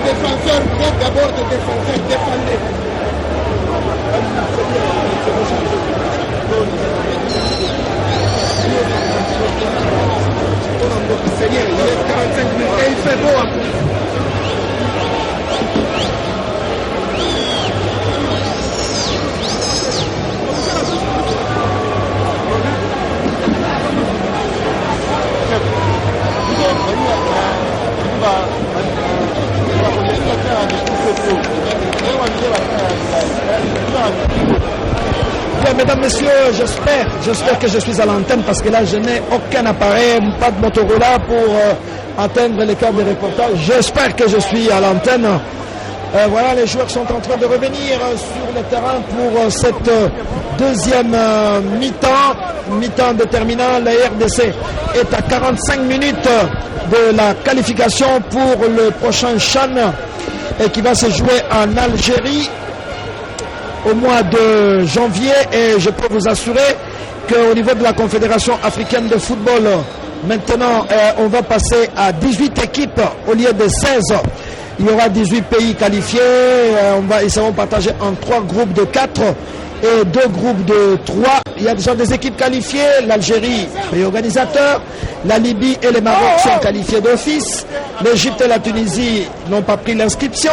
défenseurs, bien d'abord des défenseurs, défendez. Seigneur, il reste 45 minutes et il fait beau en plus. Bien, mesdames, messieurs, j'espère que je suis à l'antenne parce que là je n'ai aucun appareil, pas de Motorola pour atteindre les câbles de reportage. J'espère que je suis à l'antenne. Voilà, les joueurs sont en train de revenir sur le terrain pour cette deuxième mi-temps déterminant. La RDC est à 45 minutes de la qualification pour le prochain CHAN et qui va se jouer en Algérie au mois de janvier. Et je peux vous assurer qu'au niveau de la Confédération africaine de football, maintenant on va passer à 18 équipes au lieu de 16. Il y aura 18 pays qualifiés. Ils seront partagés en 3 groupes de 4 et 2 groupes de 3. Il y a déjà des équipes qualifiées. L'Algérie, pays organisateur. La Libye et le Maroc sont qualifiés d'office. L'Égypte et la Tunisie n'ont pas pris l'inscription.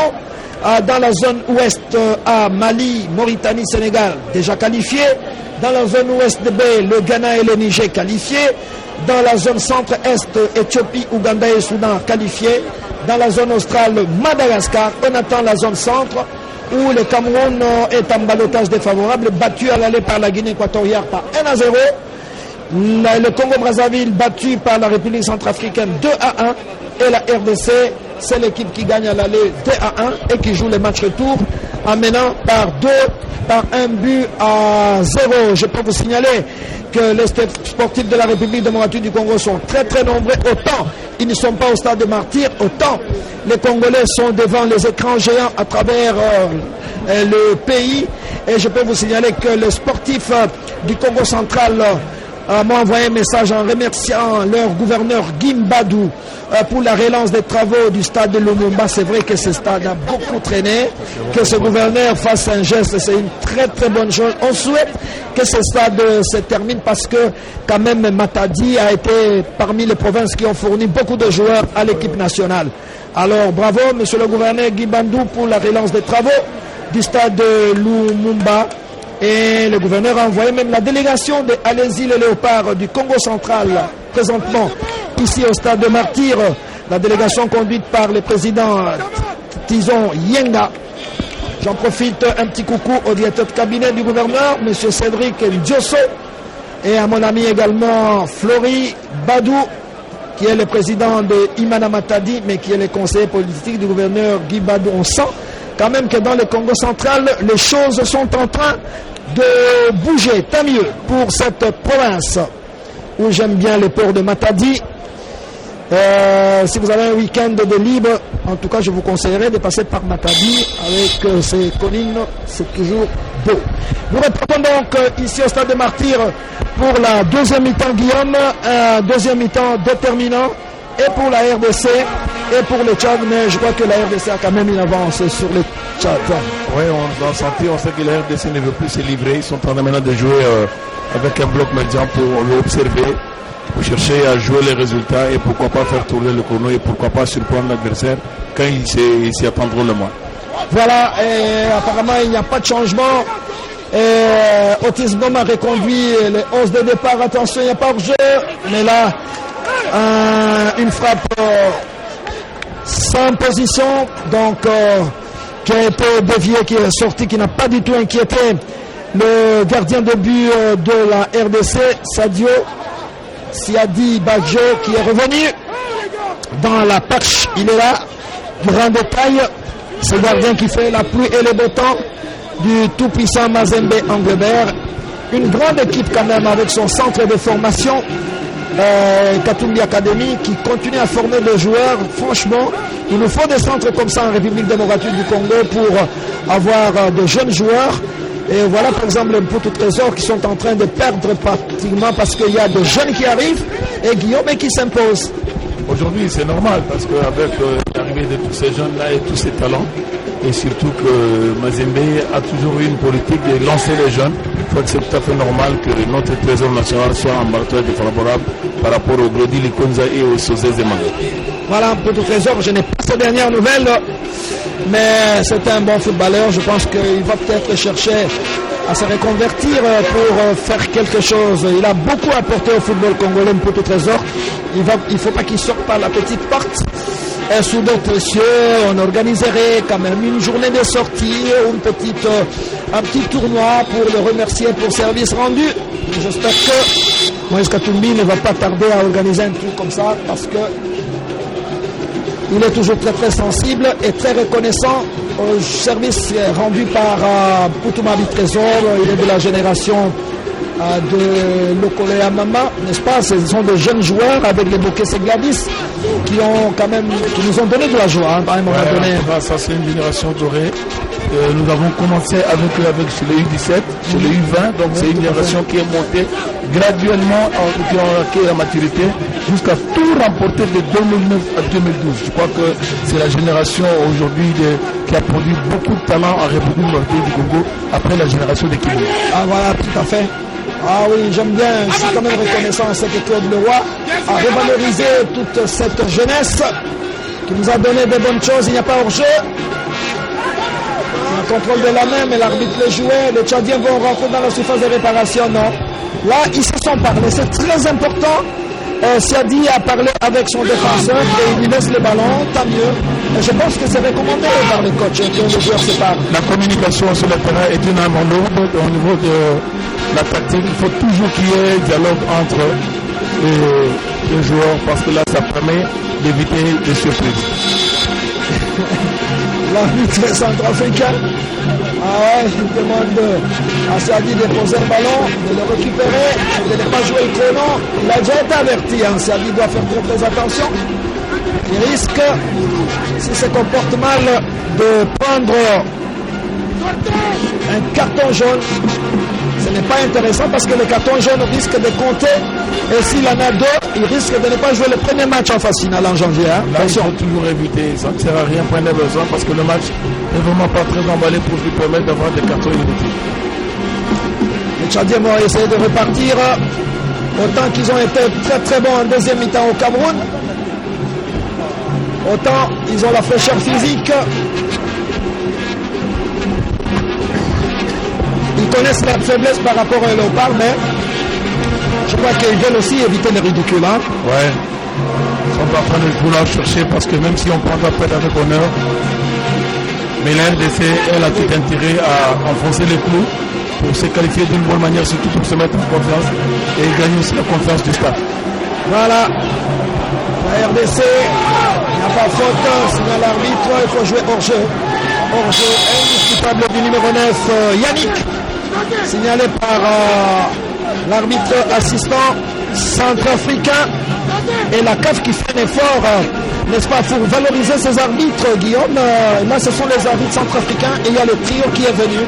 Dans la zone ouest A, Mali, Mauritanie, Sénégal déjà qualifiés. Dans la zone ouest B, le Ghana et le Niger qualifiés. Dans la zone centre-est, Éthiopie, Ouganda et Soudan qualifiés. Dans la zone australe, Madagascar. On attend la zone centre où le Cameroun est en ballottage défavorable, battu à l'aller par la Guinée équatoriale par 1-0. Le Congo-Brazzaville battu par la République centrafricaine 2-1. Et la RDC, c'est l'équipe qui gagne à l'aller 2-1 et qui joue les matchs retour en menant par 1 but à 0. Je peux vous signaler que les sportifs de la République démocratique du Congo sont très très nombreux. Autant ils ne sont pas au stade de martyrs, autant les Congolais sont devant les écrans géants à travers le pays. Et je peux vous signaler que les sportifs du Congo central m'ont envoyé un message en remerciant leur gouverneur Gimbadou pour la relance des travaux du stade de Lumumba. C'est vrai que ce stade a beaucoup traîné. Que ce gouverneur fasse un geste, c'est une très très bonne chose. On souhaite que ce stade se termine parce que quand même Matadi a été parmi les provinces qui ont fourni beaucoup de joueurs à l'équipe nationale. Alors bravo monsieur le gouverneur Gimbadou pour la relance des travaux du stade de Lumumba. Et le gouverneur a envoyé même la délégation de Alési les Léopards du Congo central, présentement ici au stade de Martyrs, la délégation conduite par le président Tizon Yenga. J'en profite, un petit coucou au directeur de cabinet du gouverneur, M. Cédric Ndiosso, et à mon ami également Flori Badou, qui est le président de Imana Matadi, mais qui est le conseiller politique du gouverneur Guy Badou. On sent quand même que dans le Congo central, les choses sont en train de bouger. Tant mieux pour cette province où j'aime bien les ports de Matadi. Si vous avez un week-end de libre, en tout cas, je vous conseillerais de passer par Matadi avec ses collines. C'est toujours beau. Nous retrouvons donc ici au stade de Martyrs pour la deuxième mi-temps, Guillaume. Deuxième mi-temps déterminant. Et pour la RDC et pour le Tchad, mais je crois que la RDC a quand même une avance sur le Tchad. Oui, on l'a senti, on sait que la RDC ne veut plus se livrer. Ils sont en train maintenant de jouer avec un bloc médian pour l'observer, pour chercher à jouer les résultats et pourquoi pas faire tourner le chrono et pourquoi pas surprendre l'adversaire quand ils s'y attendront le moins. Voilà, et apparemment il n'y a pas de changement. Otis Bom a reconduit les 11 de départ. Attention, il n'y a pas hors-jeu, mais là, une frappe sans position, donc qui a été déviée, qui est sortie, qui n'a pas du tout inquiété le gardien de but de la RDC, Sadio Siadi Badjo, qui est revenu dans la perche. Il est là, grand détail, ce gardien qui fait la pluie et le beau temps du tout-puissant Mazembe Anglebert. Une grande équipe quand même avec son centre de formation Katumbi Academy qui continue à former des joueurs. Franchement, il nous faut des centres comme ça en République démocratique du Congo pour avoir de jeunes joueurs. Et voilà par exemple un peu tout trésor qui sont en train de perdre pratiquement parce qu'il y a des jeunes qui arrivent et Guillaume qui s'impose. Aujourd'hui, c'est normal parce qu'avec l'arrivée de tous ces jeunes-là et tous ces talents, et surtout que Mazembe a toujours eu une politique de lancer les jeunes, je crois que c'est tout à fait normal que notre trésor national soit en marteau défavorable par rapport au Glody Likonza et au Sosé Zemanga. Voilà pour tout trésor. Je n'ai pas ces dernières nouvelles, mais c'est un bon footballeur. Je pense qu'il va peut-être chercher à se reconvertir pour faire quelque chose. Il a beaucoup apporté au football congolais pour tout trésor. Il ne faut pas qu'il sorte par la petite porte. Et sous d'autres cieux, on organiserait quand même une journée de sortie, un petit tournoi pour le remercier pour service rendu. J'espère que Moïse Katumbi ne va pas tarder à organiser un truc comme ça parce que il est toujours très très sensible et très reconnaissant au service rendu par Poutouma Trésor. Il est de la génération de Lokole Amama, n'est-ce pas? Ce sont des jeunes joueurs avec les bouquets Gladys qui nous ont donné de la joie à un moment donné. Ça c'est une génération dorée. Nous avons commencé avec eux sur les U17, sur les U20, donc c'est une génération qui est montée graduellement, qui a acquis la maturité, jusqu'à tout remporter de 2009 à 2012. Je crois que c'est la génération aujourd'hui qui a produit beaucoup de talent en République démocratique du Congo après la génération des Kivu. Ah voilà, tout à fait. Ah oui, j'aime bien, je suis quand même reconnaissant à ce que Claude Leroy a revalorisé toute cette jeunesse qui nous a donné de bonnes choses. Il n'y a pas hors-jeu. Un contrôle de la main, mais l'arbitre le jouait. Les Tchadiens vont rentrer dans la surface de réparation, non. Là, ils se sont parlé. C'est très important. Siadi a parlé avec son défenseur et il lui laisse le ballon, tant mieux. Et je pense que c'est recommandé par les coachs quand les joueurs se parlent. La communication sur le terrain est une arme en lourde au niveau de la tactique. Il faut toujours qu'il y ait un dialogue entre les joueurs parce que là, ça permet d'éviter des surprises. L'arbitre centrafricain, il demande à Siadi de poser le ballon, de le récupérer, de ne pas jouer le chrono. Il a déjà été averti, Siadi doit faire très très attention. Il risque, s'il se comporte mal, de prendre un carton jaune. Ce n'est pas intéressant parce que le carton jaune risque de compter et s'il en a deux, il risque de ne pas jouer le premier match en phase finale en janvier. Là, il faut toujours éviter, ça ne sert à rien, prenez besoin parce que le match n'est vraiment pas très emballé pour lui permettre d'avoir des cartons inutiles. Les Tchadiens vont essayer de repartir autant qu'ils ont été très très bons en deuxième mi-temps au Cameroun. Autant ils ont la fraîcheur physique. Ils connaissent la faiblesse par rapport au Léopard, mais je crois qu'ils veulent aussi éviter le ridicule. Ouais, on va prendre le boulot à chercher parce que même si on prend la pète avec honneur, mais la RDC, elle a tout intérêt à enfoncer les clous pour se qualifier d'une bonne manière, surtout pour se mettre en confiance et gagner aussi la confiance du staff. Voilà, la RDC, il n'y a pas faute, signal l'arbitre, il faut jouer hors-jeu. Hors-jeu indiscutable du numéro 9, Yannick, signalé par l'arbitre assistant centrafricain et la CAF qui fait un effort, n'est-ce pas, pour valoriser ses arbitres, Guillaume. Là, ce sont les arbitres centrafricains et il y a le trio qui est venu.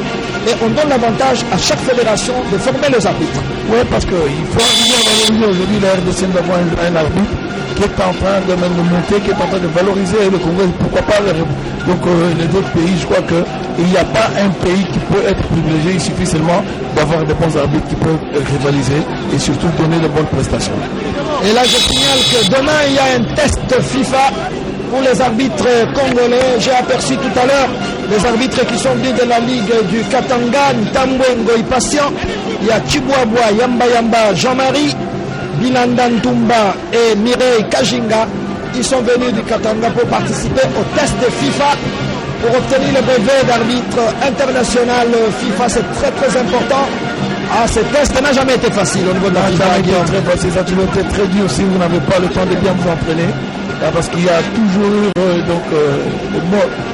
Et on donne l'avantage à chaque fédération de former les arbitres. Oui, parce qu'il faut arriver à valoriser aujourd'hui la RDC d'avoir un arbitre qui est en train de même monter, qui est en train de valoriser le Congo. Pourquoi pas les autres pays. Je crois qu'il n'y a pas un pays qui peut être privilégié. Il suffit seulement d'avoir des bons arbitres qui peuvent rivaliser et surtout donner de bonnes prestations. Et là, je signale que demain, il y a un test FIFA pour les arbitres congolais. J'ai aperçu tout à l'heure les arbitres qui sont venus de la Ligue du Katanga, Ntambwengo et Patient. Il y a Chibuabwa, Yamba Yamba, Jean-Marie, Binanda Ntumba et Mireille Kajinga. Ils sont venus du Katanga pour participer au test de FIFA pour obtenir le brevet d'arbitre international FIFA. C'est très très important. Ce test n'a jamais été facile au niveau de la FIFA. Très facile, ça a toujours été très dur si vous n'avez pas le temps de bien vous entraîner. Parce qu'il y a toujours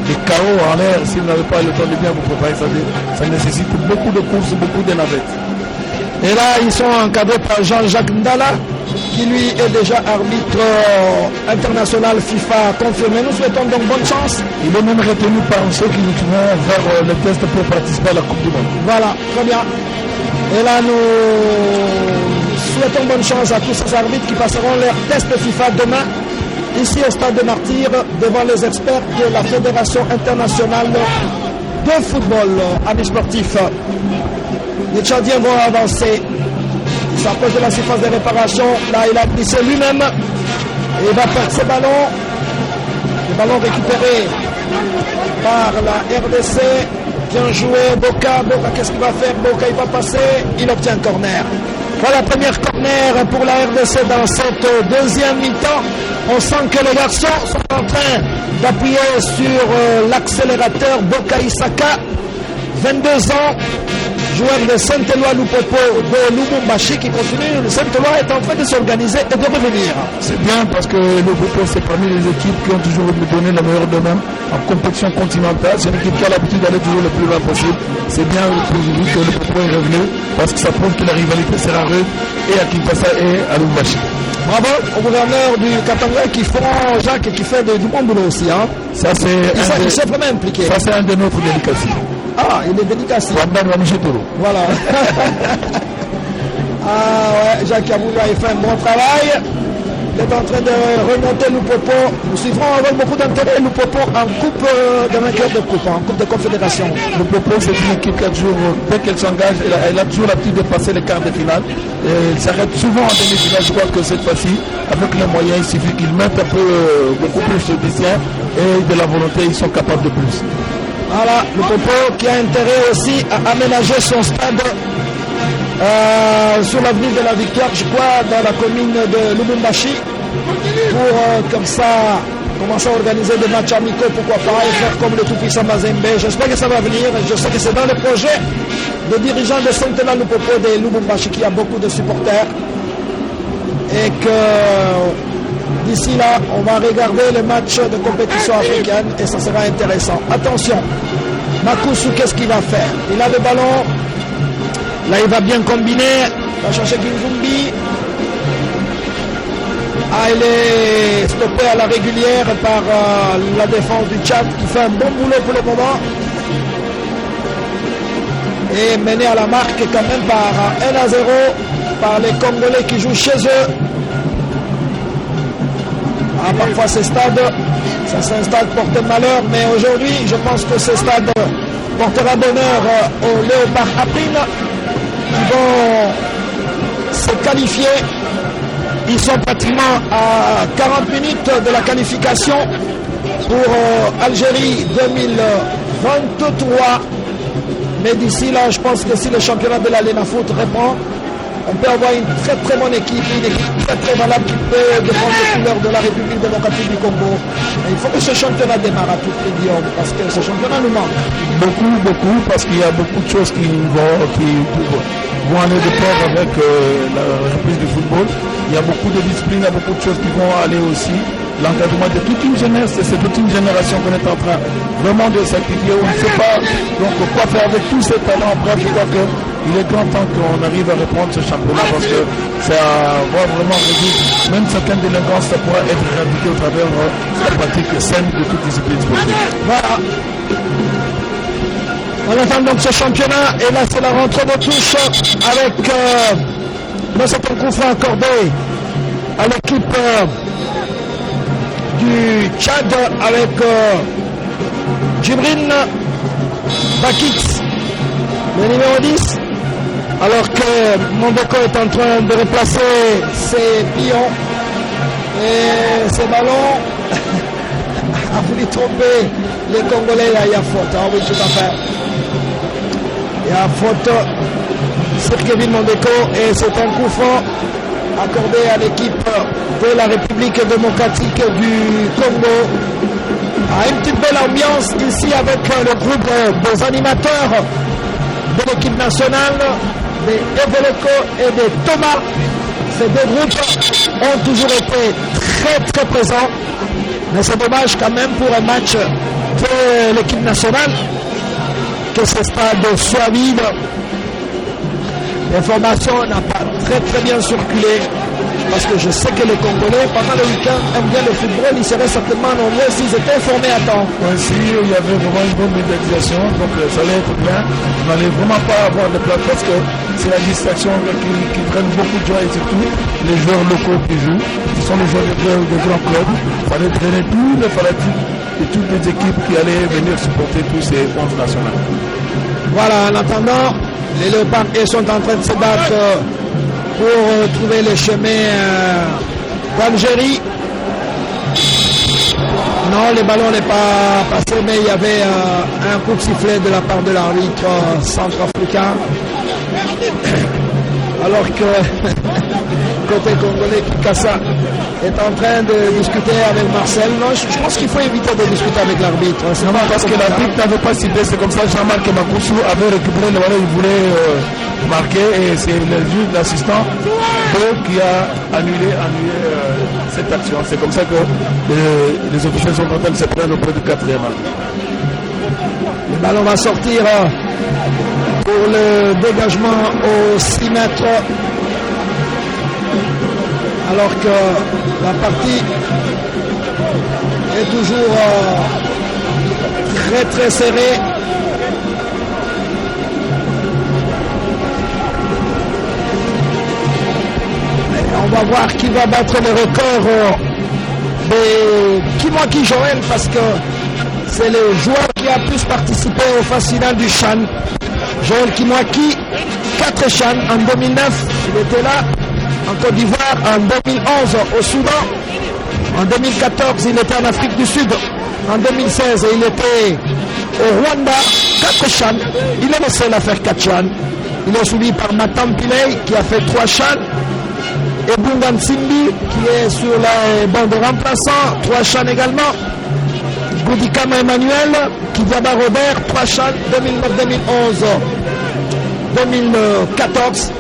des chaos en l'air. Si vous n'avez pas le temps de bien vous préparer, ça nécessite beaucoup de courses, beaucoup de navettes. Et là, ils sont encadrés par Jean-Jacques Ndala, qui lui est déjà arbitre international FIFA confirmé. Nous souhaitons donc bonne chance. Il est même retenu par ceux qui nous vont vers le test pour participer à la Coupe du Monde. Voilà, très bien. Et là, nous souhaitons bonne chance à tous ces arbitres qui passeront leur test FIFA demain ici au Stade des Martyrs, devant les experts de la Fédération internationale de football. Amis sportifs, les Tchadiens vont avancer. Il s'approche de la surface de réparation. Là, il a glissé lui-même. Et il va perdre ce ballon. Le ballon récupéré par la RDC. Bien joué, Boka. Boka, qu'est-ce qu'il va faire? Boka, il va passer. Il obtient un corner. Voilà, première corner pour la RDC dans cette deuxième mi-temps. On sent que les garçons sont en train d'appuyer sur l'accélérateur. Boka Isaka, 22 ans, joueur de Saint-Éloi Lupopo de Lubumbashi qui continue. Saint-Éloi est en train de s'organiser et de revenir. C'est bien parce que Lupopo, c'est parmi les équipes qui ont toujours donné le meilleur d'eux-mêmes en compétition continentale. C'est une équipe qui a l'habitude d'aller toujours le plus loin possible. C'est bien pour vous que Lupopo est revenu parce que ça prouve que la rivalité sera rude et à Kinshasa et à Lubumbashi. Bravo au gouverneur du Katanga qui font Jacques et qui fait du bon boulot aussi. Hein. Ça, c'est il s'est vraiment impliqué. Ça, c'est un de notre délicacies. Ah, il est délicatie. Voilà. Ah ouais, Jacques Aboula, il fait un bon travail. Il est en train de remonter Lupopo. Nous suivrons avec beaucoup d'intérêt Lupopo en coupe de vainqueur de coupe, en coupe de confédération. Lupopo, c'est une équipe qui a toujours, dès qu'elle s'engage, elle a toujours l'habitude de passer les quarts de finale. Elle s'arrête souvent en demi-finale. Je crois que cette fois-ci, avec les moyens, il suffit qu'ils mettent un peu beaucoup plus de sien et de la volonté, ils sont capables de plus. Voilà, Lupopo qui a intérêt aussi à aménager son stade sur l'avenue de la Victoire, je crois, dans la commune de Lubumbashi, pour comme ça commencer à organiser des matchs amicaux, pourquoi pas, et faire comme le tout-puissant Mazembe. J'espère que ça va venir. Je sais que c'est dans le projet des dirigeants de Saint-Éloi Lupopo de Lubumbashi qui a beaucoup de supporters et que d'ici là, on va regarder les matchs de compétition africaine et ça sera intéressant. Attention, Makusu, qu'est-ce qu'il va faire? Il a le ballon. Là, il va bien combiner. Il va chercher Kinzumbi. Ah, il est stoppé à la régulière par la défense du Tchad qui fait un bon boulot pour le moment. Et mené à la marque quand même par 1-0 par les Congolais qui jouent chez eux. Ah, parfois ces stades, ça c'est un stade porte malheur, mais aujourd'hui je pense que ce stade portera bonheur aux Léopards April qui vont se qualifier. Ils sont pratiquement à 40 minutes de la qualification pour Algérie 2023. Mais d'ici là, je pense que si le championnat de la Lena Foot reprend, on peut avoir une très très bonne équipe, une équipe très très valable qui peut défendre les couleurs de la République démocratique du Congo. Et il faut que ce championnat démarre à tout prix, Guillaume, parce que ce championnat nous manque. Beaucoup, parce qu'il y a beaucoup de choses qui vont aller de pair avec la reprise du football. Il y a beaucoup de disciplines, il y a beaucoup de choses qui vont aller aussi. L'encadrement de toute une jeunesse, c'est toute une génération qu'on est en train vraiment de s'activer. On ne sait pas donc quoi faire avec tous ces talents. Bref, je crois qu'il est grand temps qu'on arrive à reprendre ce championnat parce que ça va vraiment résoudre même certaines délinquances, ça pourra être éradiqué au travers de la pratique saine de toute discipline sportive. Voilà. On attend donc ce championnat et là c'est la rentrée de touche avec c'est un coup franc accordé à l'équipe du Tchad avec Djibril Bakit, le numéro 10, alors que Mondeko est en train de replacer ses pions et ses ballons. A voulu tromper les Congolais, là il y a faute, hein, oui tout à fait. Il y a faute sur Kevin Mondeko et c'est un coup franc accordé à l'équipe de la République démocratique du Congo. Une petite belle ambiance ici avec le groupe des animateurs de l'équipe nationale, des Evoloko et des Thomas. Ces deux groupes ont toujours été très très présents, mais c'est dommage quand même pour un match de l'équipe nationale que ce stade soit vide. L'information n'a pas très très bien circulé. parce que je sais que les Congolais, pendant le week-end, aiment bien le football. Ils seraient certainement nombreux s'ils étaient formés à temps. Ouais, si il y avait vraiment une bonne médiatisation, donc ça allait être bien. On n'allait vraiment pas avoir de place parce que c'est la distraction qui prenne beaucoup de joie et surtout les joueurs locaux qui jouent. Ce sont les joueurs de grands clubs. Il fallait traîner tous les fanatiques et toutes les équipes qui allaient venir supporter tous ces 11 nationaux. Voilà, en attendant, les Léopards sont en train de se battre pour trouver le chemin d'Algérie. Non, le ballon n'est pas passé, mais il y avait un coup de sifflet de la part de l'arbitre centrafricain. Alors que côté congolais, Kikassa est en train de discuter avec Marcel. Non, je pense qu'il faut éviter de discuter avec l'arbitre. C'est normal parce que l'arbitre n'avait pas ciblé. C'est comme ça Jean-Marc Makoussou avait récupéré le ballon. Il voulait marquer et c'est le juge d'assistant qui a annulé cette action. C'est comme ça que les officiels sont en train de se prendre auprès du 4e. Le ballon va sortir pour le dégagement au 6 mètres. Alors que la partie est toujours très très serrée. Et on va voir qui va battre le record de Kimwaki Joël parce que c'est le joueur qui a plus participé aux phases finales du Chan. Joël Kimwaki, 4 Chan en 2009, il était là. En Côte d'Ivoire, en 2011 au Soudan, en 2014 il était en Afrique du Sud, en 2016 il était au Rwanda, 4 Chan, il est le seul à faire 4 Chan, il est suivi par Matam Pilei qui a fait 3 Chan, et Bungan Simbi qui est sur la bande de remplaçants, 3 Chan également, Goudikama Emmanuel, Kidiaba Robert, 3 Chan, 2009, 2011, 2014.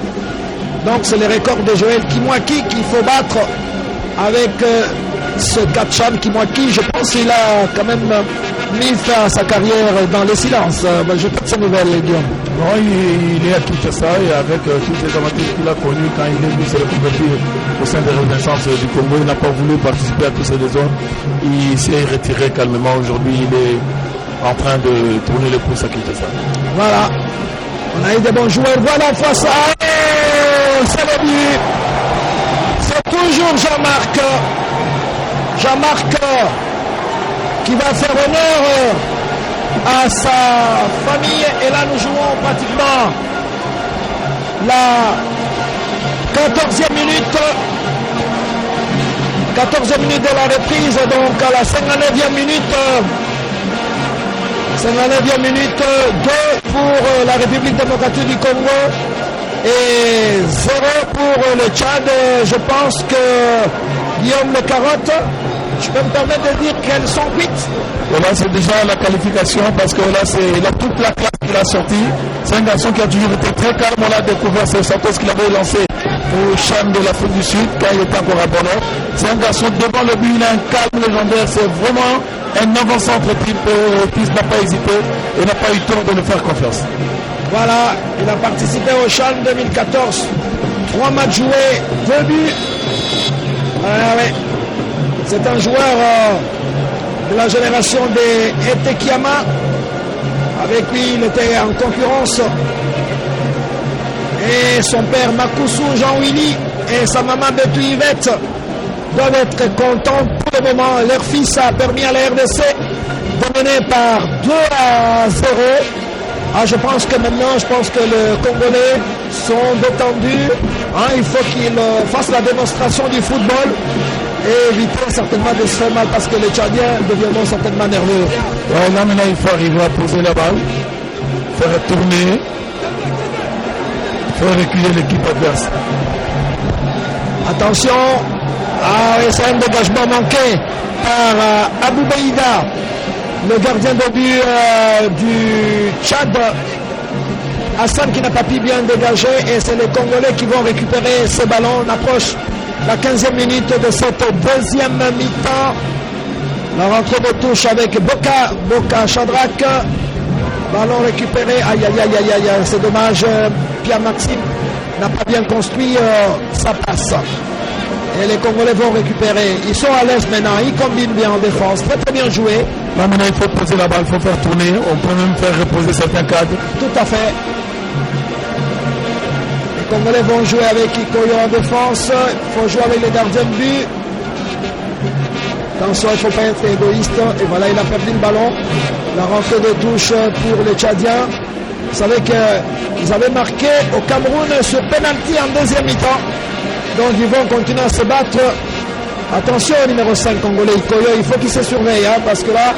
Donc c'est le record de Joël Kimwaki qu'il faut battre avec ce 4 Chan Kimwaki. Je pense qu'il a quand même mis fin à sa carrière dans le silence. Je peux de ces nouvelles, Guillaume. Non, il est à Kinshasa et avec toutes les aventures qu'il a connues quand il est venu se reconvertir au sein de Renaissance du Congo, il n'a pas voulu participer à tous ces désordres. Il s'est retiré calmement. Aujourd'hui, il est en train de tourner le pouce à Kinshasa. Voilà. On a eu des bons joueurs. Voilà face à... C'est le but. C'est toujours Jean-Marc. Jean-Marc qui va faire honneur à sa famille. Et là, nous jouons pratiquement la 14e minute. 14e minute de la reprise. Donc à la 59e minute. 59e minute, 2 pour la République démocratique du Congo et 0 pour le Tchad. Je pense que Guillaume Le Carotte, je peux me permettre de dire qu'elles sont cuites. Voilà, c'est déjà la qualification parce que là, c'est toute la classe qu'il a sorti. C'est un garçon qui a toujours été très calme. On a découvert ce Santos qu'il avait lancé au Chan de l'Afrique du Sud quand il était encore à Bonheur. C'est un garçon devant le but, il a un calme légendaire. C'est vraiment un avant-centre qui n'a pas hésité et n'a pas eu tort de le faire confiance. Voilà, il a participé au Chan 2014. 3 matchs joués, 2 buts. Ouais. C'est un joueur de la génération des Etekiama. Avec lui, il était en concurrence. Et son père Makoussou Jean-Willy et sa maman Betou Yvette doivent être contents pour le moment. Leur fils a permis à la RDC de mener par 2-0. Je pense que maintenant, les Congolais sont détendus. Il faut qu'ils fassent la démonstration du football et éviter certainement de se faire mal parce que les Tchadiens deviendront certainement nerveux. Ouais, là maintenant, il faut arriver à poser la balle, faire tourner, faire reculer l'équipe adverse. Attention, c'est un dégagement manqué par Abou Baïda, le gardien de but du Tchad. Hassan qui n'a pas pu bien dégager et c'est les Congolais qui vont récupérer ce ballon. On approche la 15e minute de cette deuxième mi-temps. La rentrée de touche avec Boka Shadrack. Ballon récupéré. Aïe, c'est dommage. Pierre-Maxime n'a pas bien construit sa passe. Et les Congolais vont récupérer. Ils sont à l'aise maintenant. Ils combinent bien en défense. Très très bien joué. Là maintenant il faut poser la balle, il faut faire tourner. On peut même faire reposer certains cadres. Tout à fait. Les Congolais vont jouer avec Ikoyo en défense. Il faut jouer avec les gardiens de but. Attention, il ne faut pas être égoïste. Et voilà, il a perdu le ballon. La rentrée de touche pour les Tchadiens. Vous savez qu'ils avaient marqué au Cameroun sur penalty en deuxième mi-temps. Donc ils vont continuer à se battre. Attention au numéro 5 congolais Ikoyo, il faut qu'il se surveille parce que là,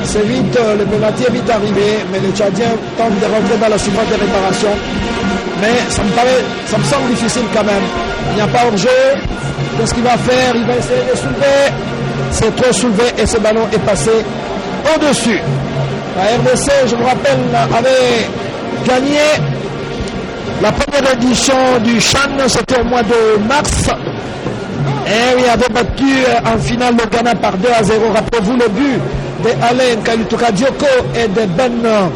c'est vite, le penalty est vite arrivé. Mais les Tchadiens tentent de rentrer dans la surface de réparation. Mais ça me semble difficile quand même. Il n'y a pas hors-jeu. Qu'est-ce qu'il va faire? Il va essayer de soulever. C'est trop soulevé et ce ballon est passé au-dessus. La RDC, je vous rappelle, avait gagné la première édition du Chan, c'était au mois de mars. Et il avait battu en finale le Ghana par 2-0. Rappelez-vous le but de Alain Kalutuka Dioko et de Betim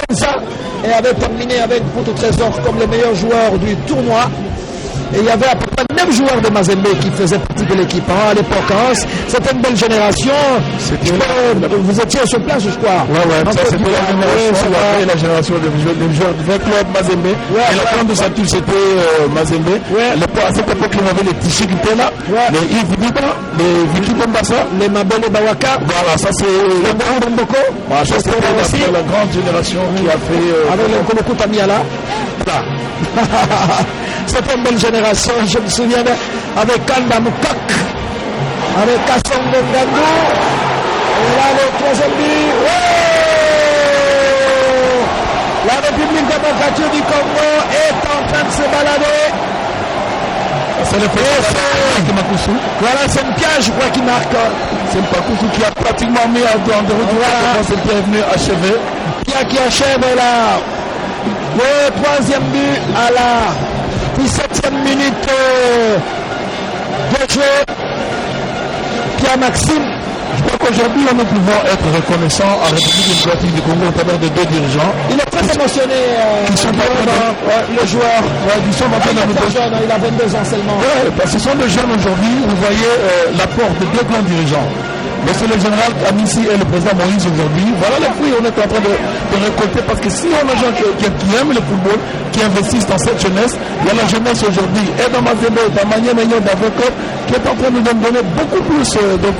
Benza. Et avait terminé avec Poutou Trésor comme les meilleurs joueurs du tournoi. Et il y avait à peu près 9 joueurs de Mazembe qui faisaient partie de l'équipe à l'époque. C'était une belle génération. Vous étiez sur place, je crois. Ouais, ça c'était la génération des joueurs du club Mazembe. Et la grande de sa touche c'était Mazembe. À cette époque, on avait les Tichis qui étaient là. Les Yves Diba, les Vicky Bombassa, les Mabele Bawaka. Voilà, ça c'est le grand Bomboko. Ça c'était la grande génération qui a fait. Avec le Koloku Tamiala. C'était une belle génération, je me souviens avec Kanda Moukak, avec Kassongo Ngandou, et là le troisième but, la République démocratique du Congo est en train de se balader. C'est le Makousou. Voilà, c'est une piège, je crois, qui marque. C'est le Makousou qui a pratiquement mis en dehors de route. Voilà. C'est le qui est venu achever. Qui achève là. Le troisième but à la 17e minute de jeu. Pierre Maxime. Je crois qu'aujourd'hui, nous pouvons être reconnaissants à la République démocratique du Congo au travers de 2 dirigeants. Il est très émotionné, qui sont le joueur. Qui sont maintenant dans le jeune, il a 22 ans seulement. Parce que ce sont des jeunes aujourd'hui, vous voyez l'apport de 2 grands dirigeants. Monsieur le général Amissi et le président Moïse aujourd'hui, voilà les fruits qu'on est en train de récolter, parce que si on a des gens qui aiment le football, qui investissent dans cette jeunesse, il y a la jeunesse aujourd'hui, et dans Mazembe, dans Maniemagnon, dans Vokop, qui est en train de nous donner beaucoup plus de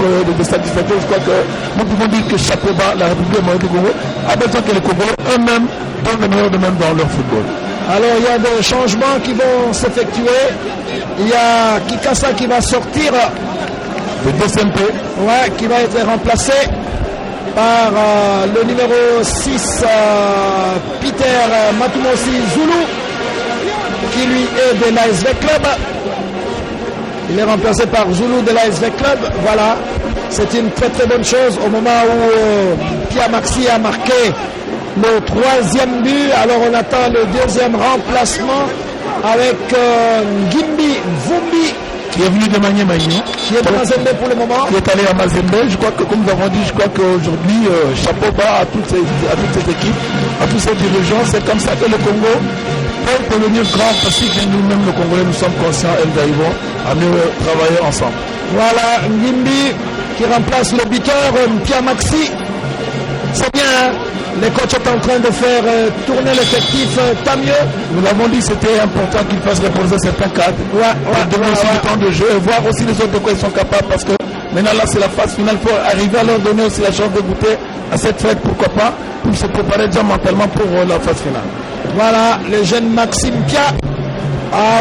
satisfaction. Je crois que nous pouvons dire que chapeau bas, la République démocratique du Congo a besoin que les Congolais eux-mêmes donnent le meilleur de même dans leur football. Alors il y a des changements qui vont s'effectuer. Il y a Kikassa qui va sortir. Le DCMP. Ouais, qui va être remplacé par le numéro 6, Peter Matumosi Zulu, qui lui est de l'ASV Club. Il est remplacé par Zulu de l'ASV Club. Voilà, c'est une très très bonne chose au moment où Pierre Maxi a marqué le 3e but. Alors on attend le 2e remplacement avec Gimbi Vumbi, qui est venu de Maniemagnon, qui est de Mazembe pour le moment, qui est allé à Mazembe. Je crois que, comme nous avons dit, je crois qu'aujourd'hui, chapeau bas à toutes ces équipes, à tous ces dirigeants. C'est comme ça que le Congo peut devenir grand, parce que nous-mêmes, le Congolais, nous sommes conscients et nous arrivons à mieux travailler ensemble. Voilà, Ngimbi qui remplace le buteur, Pierre Maxi. C'est bien, hein? Les coachs sont en train de faire tourner l'effectif, tant mieux. Nous l'avons dit, c'était important qu'ils fassent reposer certains cadres. Donner aussi le temps de jeu et voir aussi les autres de quoi ils sont capables, parce que maintenant là c'est la phase finale, il faut arriver à leur donner aussi la chance de goûter à cette fête, pourquoi pas, pour se préparer déjà mentalement pour la phase finale. Voilà, le jeune Maxime Pia,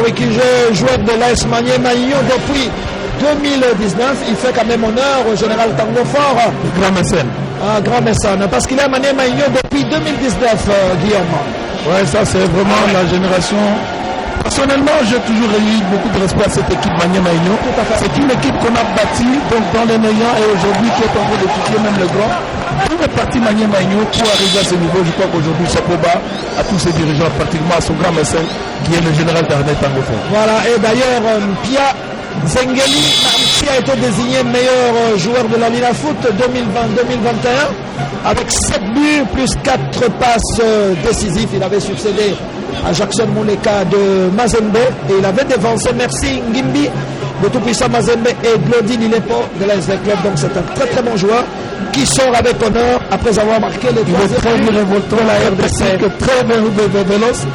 oui, qui est joueur de l'AS Maniemagnon depuis 2019. Il fait quand même honneur au général Tango Fort. Grand mécène. Grand mécène, parce qu'il est à Maniemagnon depuis 2019, Guillaume. Ouais, ça c'est vraiment la génération. Personnellement, j'ai toujours eu beaucoup de respect à cette équipe Maniemagnon. C'est une équipe qu'on a bâtie donc dans les meilleurs et aujourd'hui qui est en train de titiller même le grand. Tout est parti Maniemagnon pour arriver à ce niveau. Je crois qu'aujourd'hui, chapeau bas à tous ces dirigeants, particulièrement à son grand mécène qui est le général Darnay Tango Fort. Voilà, et d'ailleurs, Pia Zengeli qui a été désigné meilleur joueur de la Liga Foot 2020-2021 avec 7 buts plus 4 passes décisives. Il avait succédé à Jackson Mouleka de Mazembe. Et il avait dévancé Merci Ngimbi de tout-puissant Mazembe et Glodine Ilepo de la SD Club. Donc c'est un très très bon joueur qui sort avec honneur après avoir marqué les Il est très révoltant, la RDC, très véloce.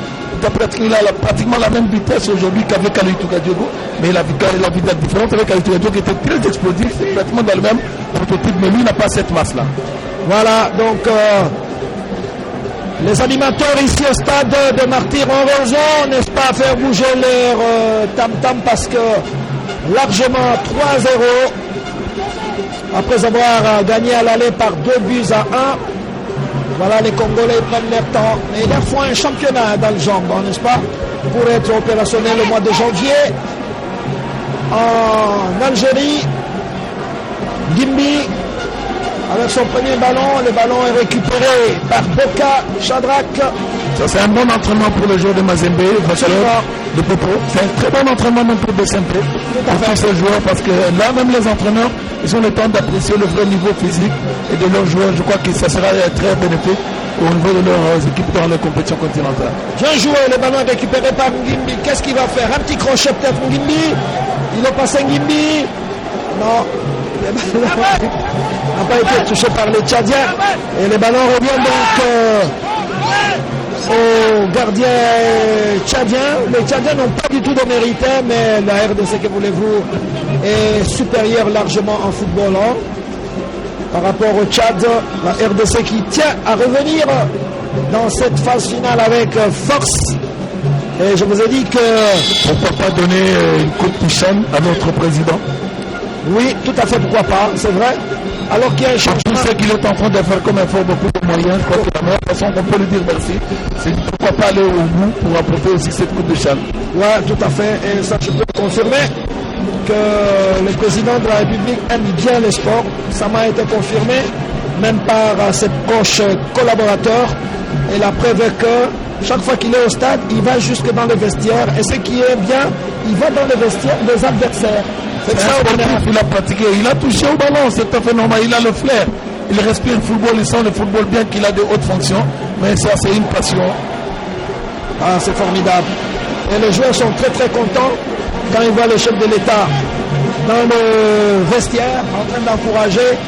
Il a pratiquement la même vitesse aujourd'hui qu'avec Alitou Gadiogo, mais la vitesse différente avec Alitou Gadiogo qui était très explosif, c'est pratiquement dans le même prototype, mais lui n'a pas cette masse-là. Voilà, donc les animateurs ici au stade de Martyrs ont raison, n'est-ce pas, à faire bouger leur tam-tam parce que largement 3-0, après avoir gagné à l'aller par 2-1. Voilà, les Congolais prennent leur temps. Et ils leur font un championnat dans le jambon, n'est-ce pas, pour être opérationnel au mois de janvier. En Algérie, Gimbi, avec son premier ballon, le ballon est récupéré par Boka Chadrak. Ça, c'est un bon entraînement pour le joueur de Mazembe, de Popo. C'est un très bon entraînement même pour SMP, pour tous ces joueurs, parce que là, même les entraîneurs, ils ont le temps d'apprécier le vrai niveau physique et de leurs joueurs. Je crois que ça sera très bénéfique au niveau de leurs équipes dans les compétitions continentales. Bien joué, le ballon est récupéré par Ngimbi. Qu'est-ce qu'il va faire? Un petit crochet peut-être Ngimbi. Il va passer Ngimbi. Non. Le ballon n'a pas été touché par les Tchadiens. Et le ballon revient donc au gardien tchadien. Les Tchadiens n'ont pas du tout de mérite, mais la RDC, que voulez-vous, est supérieure largement en football. Hein, par rapport au Tchad, la RDC qui tient à revenir dans cette phase finale avec force. Et je vous ai dit que... Pourquoi pas donner une coupe Pichon à notre président? Oui, tout à fait, pourquoi pas, c'est vrai. Alors qu'il y a un changement. Tout ce qu'il est en train de faire comme effort, beaucoup de moyens, je crois que la meilleure façon qu'on peut lui dire merci, c'est pourquoi pas aller au bout pour apporter aussi cette coupe de Chan. Oui, tout à fait, et ça je peux confirmer que le président de la République aime bien les sports. Ça m'a été confirmé, même par ses proches collaborateurs. Et la preuve est que chaque fois qu'il est au stade, il va jusque dans le vestiaire. Et ce qui est bien, il va dans le vestiaire des adversaires. C'est ça, il a pratiqué, il a touché au ballon, c'est tout à fait normal, il a le flair. Il respire le football, il sent le football bien qu'il a de hautes fonctions. Mais ça, c'est une passion. Ah, c'est formidable. Et les joueurs sont très très contents quand ils voient le chef de l'État dans le vestiaire en train d'encourager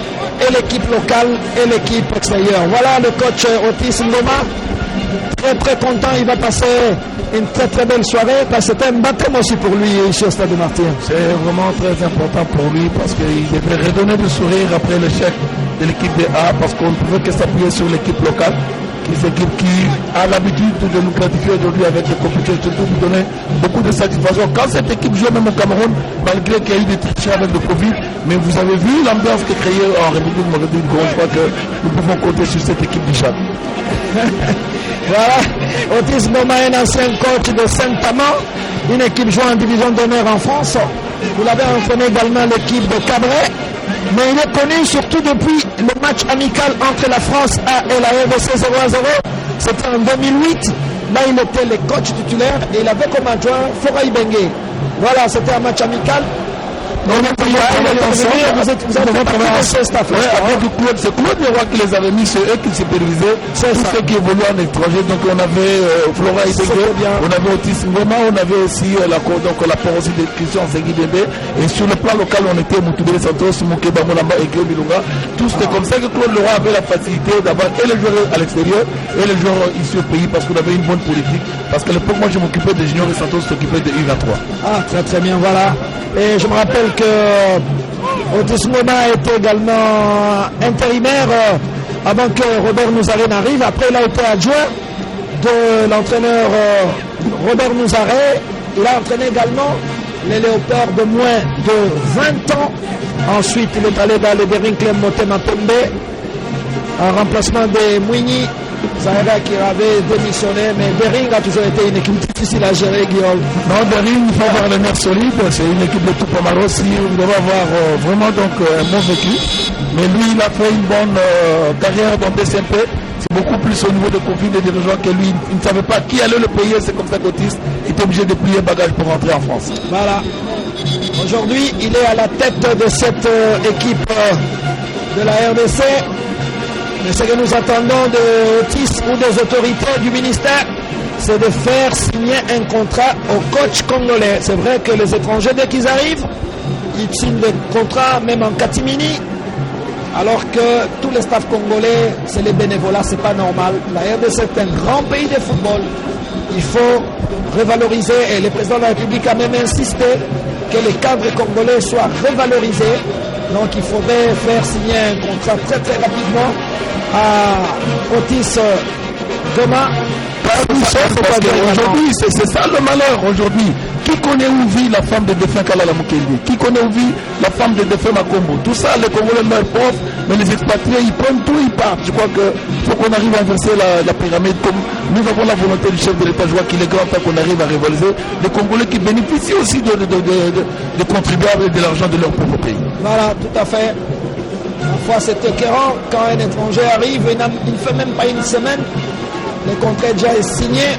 et l'équipe locale et l'équipe extérieure. Voilà le coach Otis Ngoma, très très content, il va passer une très très belle soirée parce que c'était un baptême aussi pour lui ici au stade de Martyrs. C'est vraiment très important pour lui parce qu'il devrait redonner le sourire après l'échec de l'équipe de A parce qu'on ne pouvait que s'appuyer sur l'équipe locale. Cette équipe qui a l'habitude de nous gratifier aujourd'hui avec des compétitions, surtout nous donner beaucoup de satisfaction. Quand cette équipe joue même au Cameroun, malgré qu'il y a eu des tricheries avec le Covid, mais vous avez vu l'ambiance qui est créée en République démocratique du Congo. Je crois que nous pouvons compter sur cette équipe du Tchad. Voilà, Otis Ngoma est un ancien coach de Saint-Amand, une équipe jouant en division d'honneur en France. Vous l'avez entraîné également l'équipe de Cabret. Mais il est connu surtout depuis le match amical entre la France A et la RDC 0-0. C'était en 2008. Là, il était le coach titulaire et il avait comme adjoint Foray Bengue. Voilà, c'était un match amical. Vous avez ce staff. Avec du club, c'est Claude Leroy qui les avait mis, c'est eux qui supervisaient tous ceux qui évoluaient en étranger. Donc on avait Flora Idege, on avait Otis Ngoma, on avait aussi l'apport aussi de Christian Segui Bébé. Et sur le plan local, on était Moutubele Santos, Moukeba Moulamba et Guillaume Bilunga. Tout c'était comme ça que Claude Leroy avait la facilité d'avoir et les joueurs à l'extérieur et les joueurs ici au pays parce qu'on avait une bonne politique. Parce qu'à l'époque, moi je m'occupais des juniors et Santos s'occupait de U23. Ah, très très bien, voilà. Et je me rappelle que Otis Ngoma était également intérimaire avant que Robert Nouzaré n'arrive. Après, il a été adjoint de l'entraîneur Robert Nouzaré. Il a entraîné également les Léopards de moins de 20 ans. Ensuite, il est allé dans le Bering Clem Motema Pembe en remplacement de Mouini Zahera qui avait démissionné, mais Bering a toujours été une équipe difficile à gérer, Guillaume. Non, Bering, il faut avoir les nerfs solides, c'est une équipe de tout Pomaro, si vous devez avoir vraiment donc un bon vécu. Mais lui, il a fait une bonne carrière dans DCMP. C'est beaucoup plus au niveau de conflit des dirigeants que lui. Il ne savait pas qui allait le payer, c'est comme ça qu'Otis était obligé de plier bagage pour rentrer en France. Voilà. Aujourd'hui, il est à la tête de cette équipe de la RDC. Mais ce que nous attendons de Otis ou des autorités du ministère, c'est de faire signer un contrat au coach congolais. C'est vrai que les étrangers, dès qu'ils arrivent, ils signent des contrats, même en catimini, alors que tous les staffs congolais, c'est les bénévolats, c'est pas normal. La RDC est un grand pays de football. Il faut revaloriser, et le président de la République a même insisté que les cadres congolais soient revalorisés. Donc il faudrait faire signer un contrat très très rapidement à Otis Goma. Aujourd'hui, c'est ça le malheur aujourd'hui. Qui connaît où vit la femme de défunt Kalala Mukendi? Qui connaît où vit la femme de défunt Makombo? Tout ça, les Congolais meurent pauvres, mais les expatriés, ils prennent tout, ils partent. Je crois qu'il faut qu'on arrive à inverser la pyramide. Comme nous avons la volonté du chef de l'État, je vois qu'il est grand temps qu'on arrive à rivaliser. Les Congolais qui bénéficient aussi de contribuables et de l'argent de leur propre pays. Voilà, tout à fait. Parfois, c'est écœurant quand un étranger arrive, il ne fait même pas une semaine. Le contrat déjà est signé.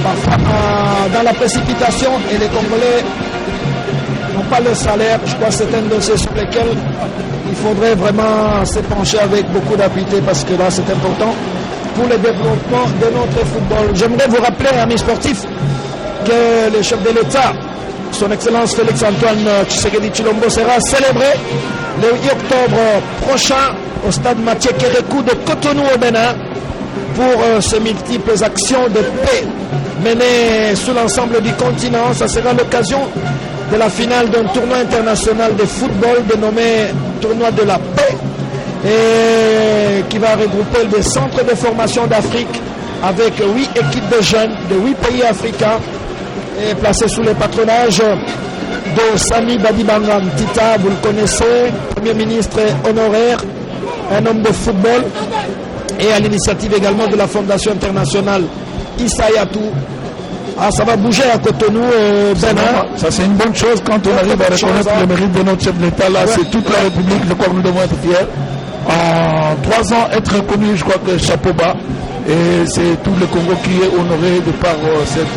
Parfois, dans la précipitation, et les Congolais n'ont pas le salaire. Je crois que c'est un dossier sur lequel il faudrait vraiment se pencher avec beaucoup d'acuité parce que là, c'est important pour le développement de notre football. J'aimerais vous rappeler, amis sportifs, que le chef de l'État, son Excellence Félix-Antoine Tshisekedi Tshilombo, sera célébré le 8 octobre prochain au stade Mathieu Kérékou de Cotonou au Bénin pour ces multiples actions de paix menées sous l'ensemble du continent. Ça sera l'occasion de la finale d'un tournoi international de football dénommé Tournoi de la Paix et qui va regrouper des centres de formation d'Afrique avec 8 équipes de jeunes de 8 pays africains et placés sous le patronage de Sami Badibanga Ntita, vous le connaissez, Premier ministre honoraire, un homme de football, et à l'initiative également de la Fondation internationale Issa Yatou. Ah, ça va bouger à Cotonou au Bénin. Ça, c'est une bonne chose quand on arrive à reconnaître le mérite de notre chef de l'État. Là, c'est toute la République de quoi nous devons être fiers. En 3 ans, être reconnu, je crois que chapeau bas. Et c'est tout le Congo qui est honoré de par cette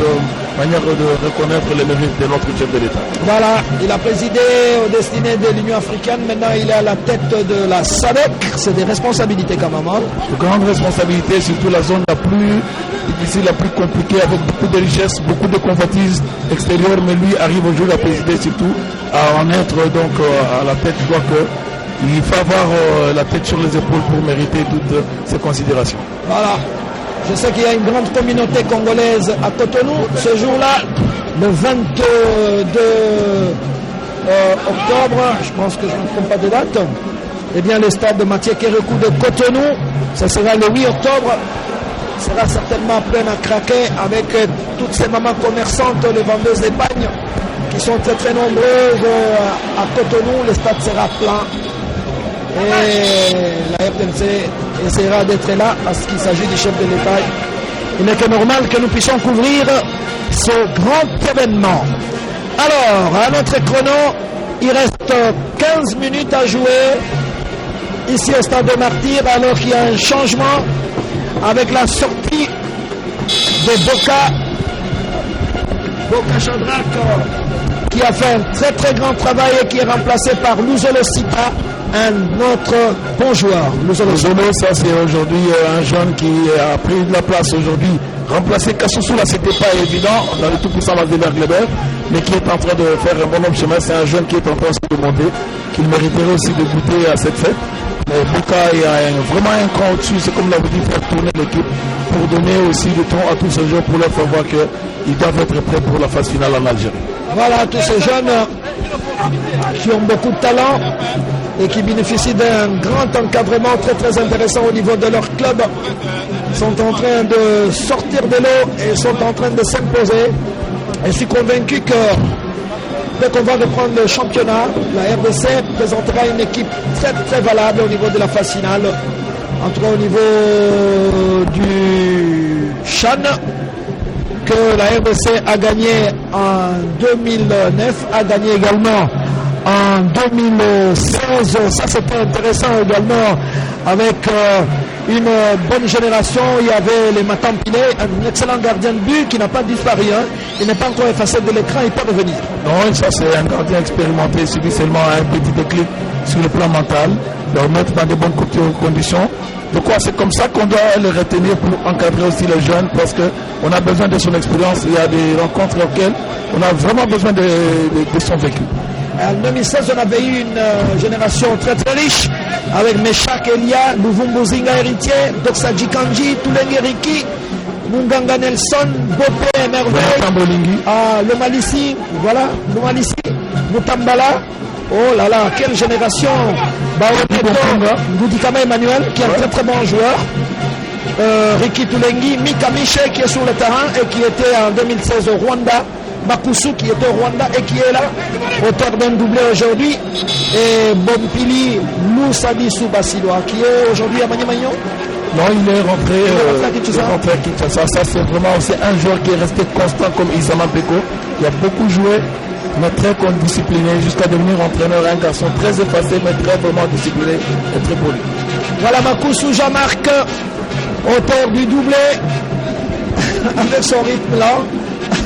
manière de reconnaître les mérites de notre chef de l'État. Voilà, il a présidé aux destinées de l'Union africaine. Maintenant, il est à la tête de la SADC. C'est des responsabilités quand même. De grandes responsabilités, surtout la zone la plus difficile, la plus compliquée, avec beaucoup de richesses, beaucoup de convoitises extérieures. Mais lui arrive aujourd'hui à présider surtout, à en être donc à la tête. Je crois qu'il faut avoir la tête sur les épaules pour mériter toutes ces considérations. Voilà. Je sais qu'il y a une grande communauté congolaise à Cotonou. Ce jour-là, le 22 octobre, je pense que je ne me trompe pas de date, eh bien le stade de Mathieu Kérékou de Cotonou, ça sera le 8 octobre, sera certainement plein à craquer avec toutes ces mamans commerçantes, les vendeuses d'épargne qui sont très très nombreuses à Cotonou. Le stade sera plein. Et la RDC essaiera d'être là parce qu'il s'agit du chef de l'État. Il n'est que normal que nous puissions couvrir ce grand événement. Alors, à notre chrono, il reste 15 minutes à jouer ici au stade de Martyrs, alors qu'il y a un changement avec la sortie de Boka Chandrak, qui a fait un très très grand travail et qui est remplacé par Luzolo Sita, un autre bon joueur. Luzolo, ça c'est aujourd'hui un jeune qui a pris de la place aujourd'hui. Remplacer Kassoussou, là c'était pas évident, dans le tout puissant Vasdéver Gleber, mais qui est en train de faire un bon chemin. C'est un jeune qui est en train de monter, qu'il mériterait aussi de goûter à cette fête. Mais Boka est vraiment un cran au-dessus, c'est comme l'avait dit, faire tourner l'équipe pour donner aussi du temps à tous ces jeunes pour leur faire voir qu'ils doivent être prêts pour la phase finale en Algérie. Voilà, tous ces jeunes qui ont beaucoup de talent et qui bénéficient d'un grand encadrement très très intéressant au niveau de leur club, sont en train de sortir de l'eau et sont en train de s'imposer. Et je suis convaincu que dès qu'on va reprendre le championnat, la RDC présentera une équipe très très valable au niveau de la phase finale, en tout cas au niveau du Chan, que la RDC a gagné en 2009, a gagné également en 2016. Ça c'était intéressant également avec une bonne génération. Il y avait les Matampilé, un excellent gardien de but qui n'a pas disparu. Il n'est pas encore effacé de l'écran, il peut revenir. Non, ça c'est un gardien expérimenté, il suffit seulement à un petit déclic sur le plan mental, le remettre dans de bonnes conditions Donc c'est comme ça qu'on doit le retenir pour encadrer aussi les jeunes, parce qu'on a besoin de son expérience. Il y a des rencontres auxquelles on a vraiment besoin de son vécu. En 2016, on avait eu une génération très très riche avec Meshak Elia, Luvumbu Zinga héritier, Doksaji Kanji, Tulenge Riki, Munganga Nelson, Bopé Merveille, le Malissi, voilà, le Malissi, Mutambala. Oh là là, quelle génération! Goudikama Emmanuel, qui est un très très bon joueur. Riki Tulengi, Mika Miche qui est sur le terrain et qui était en 2016 au Rwanda. Bakusu qui était au Rwanda et qui est là, auteur d'un doublé aujourd'hui. Et Bompili Loussadisu Basiloa qui est aujourd'hui à Magno. Non, il est rentré à Kinshasa. Ça, c'est vraiment un joueur qui est resté constant comme Isama Beko. Il a beaucoup joué, mais très discipliné, jusqu'à devenir entraîneur. Un garçon très effacé, mais très vraiment discipliné et très poli. Voilà Makousou Jean-Marc, auteur du doublé, avec son rythme là.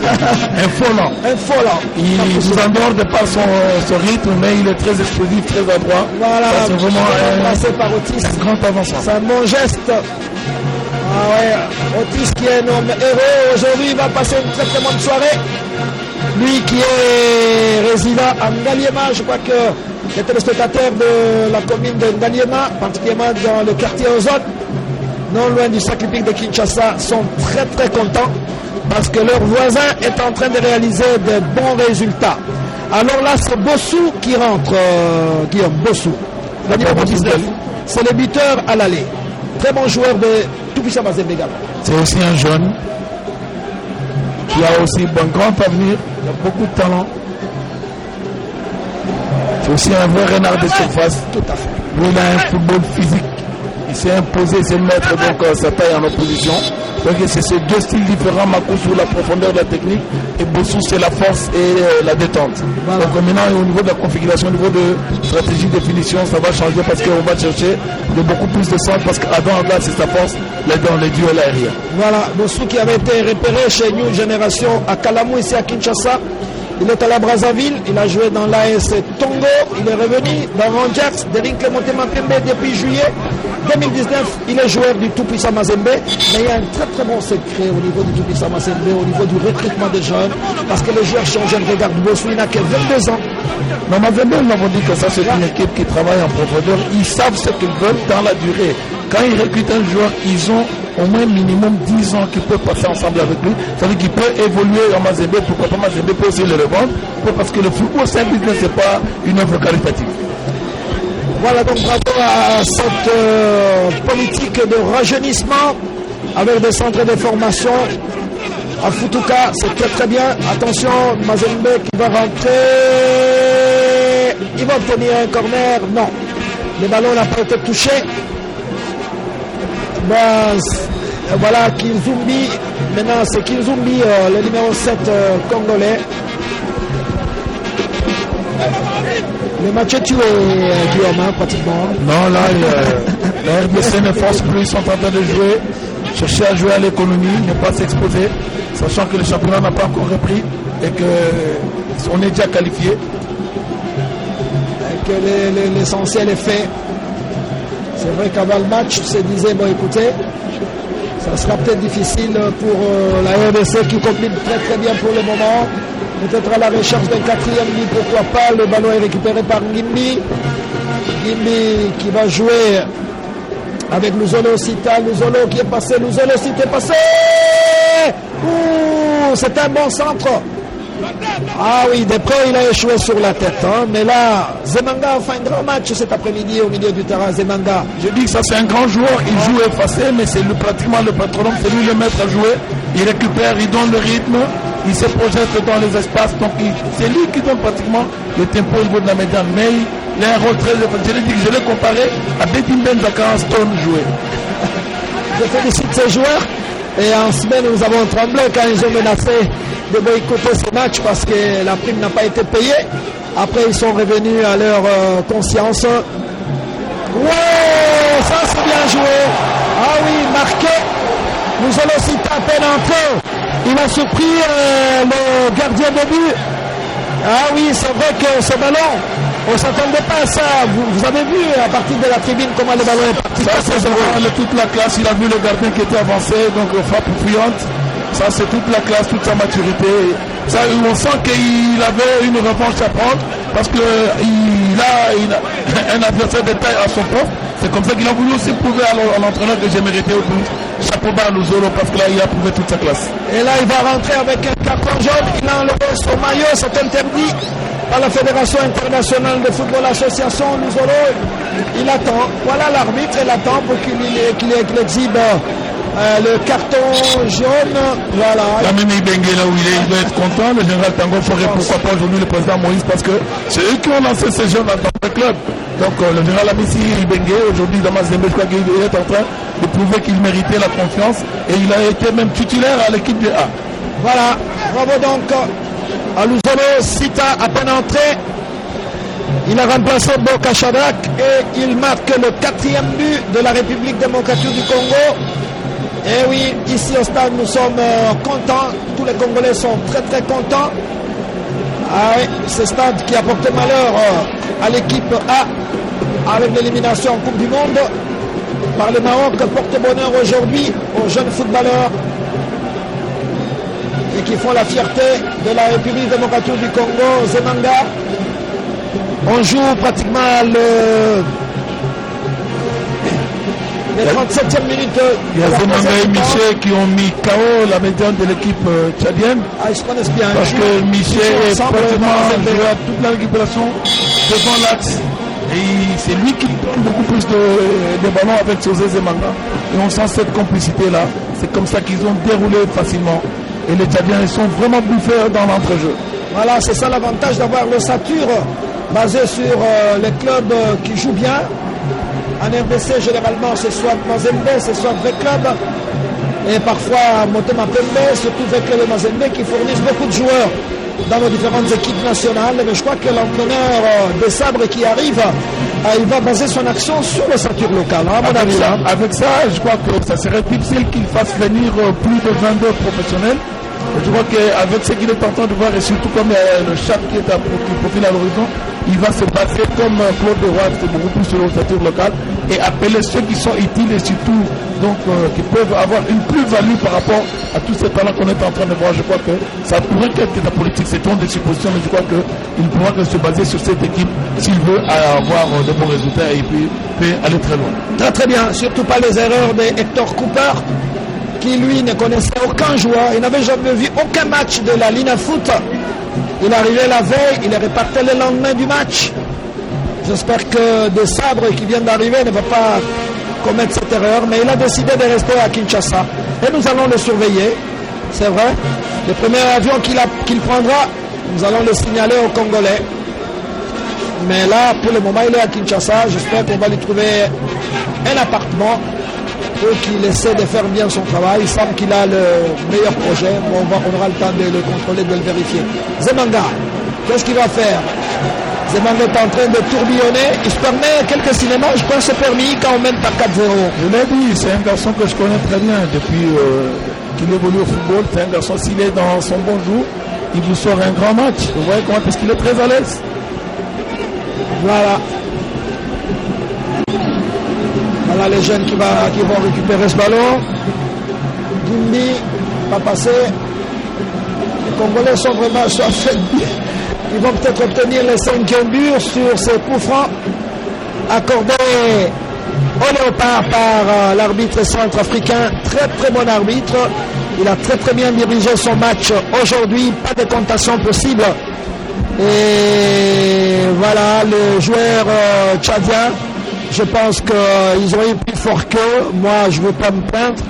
Infolant. Il nous endort par son rythme, mais il est très explosif, très adroit. Voilà, c'est vraiment un grand avancement. C'est un bon geste. Ah ouais, Otis qui est un homme heureux. Aujourd'hui, il va passer une très très bonne soirée. Lui qui est résident à Ngaliema, je crois que les téléspectateurs de la commune de Ngaliema, particulièrement dans le quartier Ozone, non loin du Sacré Pic de Kinshasa, sont très très contents parce que leur voisin est en train de réaliser de bons résultats. Alors là, c'est Bossou qui rentre, Guillaume, Bossou. Le numéro 19. C'est le buteur à l'aller. Très bon joueur de Toupissa Mazembe également. C'est aussi un jeune qui a aussi un grand avenir, il a beaucoup de talent. C'est aussi un vrai renard de surface. Tout à fait. Lui, il a un football physique. Il s'est imposé, il s'est mettre donc sa taille en opposition. Donc c'est ces deux styles différents, Makousou la profondeur de la technique et Bossou c'est la force et la détente. Voilà. Donc maintenant au niveau de la configuration, au niveau de stratégie de finition, ça va changer parce qu'on va chercher de beaucoup plus de centre parce qu'avant là c'est sa force dans les duels aériens. Voilà, Bossou qui avait été repéré chez New Generation à Kalamou ici à Kinshasa. Il est à la Brazzaville, il a joué dans l'AS Tongo, il est revenu dans Rangers, Derinke Motema Pembe depuis juillet 2019. Il est joueur du Tout-Puissant Mazembe, mais il y a un très très bon secret au niveau du Tout-Puissant Mazembe, au niveau du recrutement des jeunes, parce que les joueurs sont jeunes. Regarde, Bossou, il n'a que 22 ans. Non, Mazembe, nous avons dit que ça c'est une équipe qui travaille en profondeur, ils savent ce qu'ils veulent dans la durée. Quand ils recrutent un joueur, ils ont au moins minimum 10 ans qu'ils peuvent passer ensemble avec lui. Ça veut dire qu'il peut évoluer en Mazembe, pourquoi pas Mazembe peut aussi le revendre, parce que le football c'est un business, c'est pas une œuvre caritative. Voilà donc bravo à cette politique de rajeunissement avec des centres de formation. À Futuka, c'est très très bien. Attention, Mazembe qui va rentrer. Il va obtenir un corner. Non, le ballon n'a pas été touché. Voilà Kinzumbi. Maintenant c'est Kinzumbi, le numéro 7 congolais. Le match est tué, Guillaume, pratiquement. Non, là, la RDC ne force plus, ils sont en train de jouer, chercher à jouer à l'économie, ne pas s'exposer, sachant que le championnat n'a pas encore repris et qu'on est déjà qualifié. Et que l'essentiel est fait. C'est vrai qu'avant le match, tu se disais, bon écoutez, ça sera peut-être difficile pour la RDC qui combine très très bien pour le moment. Peut-être à la recherche d'un quatrième but, pourquoi pas. Le ballon est récupéré par Ngimbi. Ngimbi qui va jouer avec Luzolo Sita. Luzolo qui est passé. Luzolo Sita est passé. Ouh, c'est un bon centre. Ah oui, Després il a échoué sur la tête. Hein, mais là, Zemanga a fait un grand match cet après-midi au milieu du terrain. Zemanga. Je dis que ça c'est un grand joueur. Il joue effacé, mais c'est pratiquement le patron. C'est lui le maître à jouer. Il récupère, il donne le rythme. Il se projette dans les espaces, donc c'est lui qui donne pratiquement le tempo au niveau de la médiane. Mais il a un rôle très effectif. Je l'ai comparé à Betim Benzaka Stone joué. Je félicite ces joueurs. Et en semaine, nous avons tremblé quand ils ont menacé de boycotter ce match parce que la prime n'a pas été payée. Après, ils sont revenus à leur conscience. Ouais, ça c'est bien joué. Ah oui, marqué. Nous allons aussi taper l'entrée. Il a surpris le gardien de but. Ah oui, c'est vrai que ce ballon On ne s'attendait pas à ça. Vous avez vu à partir de la tribune comment le ballon est parti. Ça, c'est vraiment toute la classe. Il a vu le gardien qui était avancé, donc frappe fuyante. Ça, c'est toute la classe, toute sa maturité. Ça, on sent qu'il avait une revanche à prendre parce qu'il a un adversaire de taille à son poste. C'est comme ça qu'il a voulu aussi prouver à l'entraîneur que j'ai mérité au plus. Chapeau bas à Luzolo parce que là, il a prouvé toute sa classe. Et là, il va rentrer avec un carton jaune. Il a enlevé son maillot. C'est interdit par la Fédération internationale de football association Luzolo. Il attend. Voilà l'arbitre. Il attend pour qu'il exhibe le carton jaune. Voilà. Là même Ibenge, là où il doit être content. Le général Tango ferait pourquoi pas aujourd'hui le président Moïse parce que c'est eux qui ont lancé ces jeunes dans le club. Donc le général Amissi Ibenge, aujourd'hui Damas Dembe, je crois qu'il est en train de prouver qu'il méritait la confiance et il a été même titulaire à l'équipe de A. Voilà, bravo donc à Luzolo. Sita à peine entré. Il a remplacé Boka Shadrack et il marque le 4e but de la République démocratique du Congo. Et oui, ici au stade, nous sommes contents. Tous les Congolais sont très très contents. Ah oui, ce stade qui a porté malheur à l'équipe A avec l'élimination en Coupe du Monde par le Maroc porte bonheur aujourd'hui aux jeunes footballeurs et qui font la fierté de la République démocratique du Congo, Zemanga. On joue pratiquement les 37e minutes. Il y a Zemanga et Michel qui ont mis KO la médiane de l'équipe tchadienne. Ah, ils se connaissent bien. Parce que Michel est pratiquement joué à toute la récupération devant l'axe. Et c'est lui qui donne beaucoup plus de ballons avec José Zemanga. Et on sent cette complicité-là. C'est comme ça qu'ils ont déroulé facilement. Et les Tchadiens, ils sont vraiment bouffés dans l'entrejeu. Voilà, c'est ça l'avantage d'avoir l'ossature basé sur les clubs qui jouent bien. En RDC, généralement, c'est soit Mazembe, c'est soit Vrai Club. Et parfois, Motema Pembe, surtout Vrai Club et Mazembe, qui fournissent beaucoup de joueurs dans nos différentes équipes nationales. Mais je crois que l'entraîneur des Sabres qui arrive, il va baser son action sur l'ossature locale, à mon avis. Avec ça, je crois que ça serait difficile qu'il fasse venir plus de 22 professionnels. Je crois qu'avec ce qu'il est en train de voir, et surtout comme le chat qui profile à l'horizon, il va se passer comme Claude de Roy, c'est beaucoup plus sur l'ossature locale, et appeler ceux qui sont utiles et surtout donc, qui peuvent avoir une plus-value par rapport à tous ces talents qu'on est en train de voir. Je crois que ça pourrait être de la politique, c'est une des suppositions, mais je crois qu'il pourra se baser sur cette équipe s'il veut avoir de bons résultats et puis peut aller très loin. Très très bien, surtout pas les erreurs de Hector Cooper, qui lui ne connaissait aucun joueur, il n'avait jamais vu aucun match de la Lina Foot. Il arrivait la veille, il est reparti le lendemain du match. J'espère que des Sabres qui viennent d'arriver ne va pas commettre cette erreur, mais il a décidé de rester à Kinshasa. Et nous allons le surveiller, c'est vrai. Le premier avion qu'il prendra, nous allons le signaler aux Congolais. Mais là, pour le moment, il est à Kinshasa. J'espère qu'on va lui trouver un appartement pour qu'il essaie de faire bien son travail. Il semble qu'il a le meilleur projet. On aura le temps de le contrôler, de le vérifier. Zemanga, qu'est-ce qu'il va faire? Zemanga est en train de tourbillonner. Il se permet quelques cinémas. Je pense que c'est permis quand on mène par 4-0. Je l'ai dit, c'est un garçon que je connais très bien depuis qu'il évolue au football. C'est un garçon, s'il est dans son bon jour, il vous sort un grand match. Vous voyez comment est-ce qu'il est très à l'aise. Voilà. Voilà les jeunes qui vont récupérer ce ballon. Guimbi va passer. Les Congolais sont vraiment affaiblis. Ils vont peut-être obtenir les 5e buts sur ces coups francs accordés au Léopard par l'arbitre centrafricain. Très très bon arbitre. Il a très très bien dirigé son match aujourd'hui. Pas de contention possible. Et voilà, les joueurs tchadiens, je pense qu'ils ont eu plus fort qu'eux. Moi, je ne veux pas me plaindre.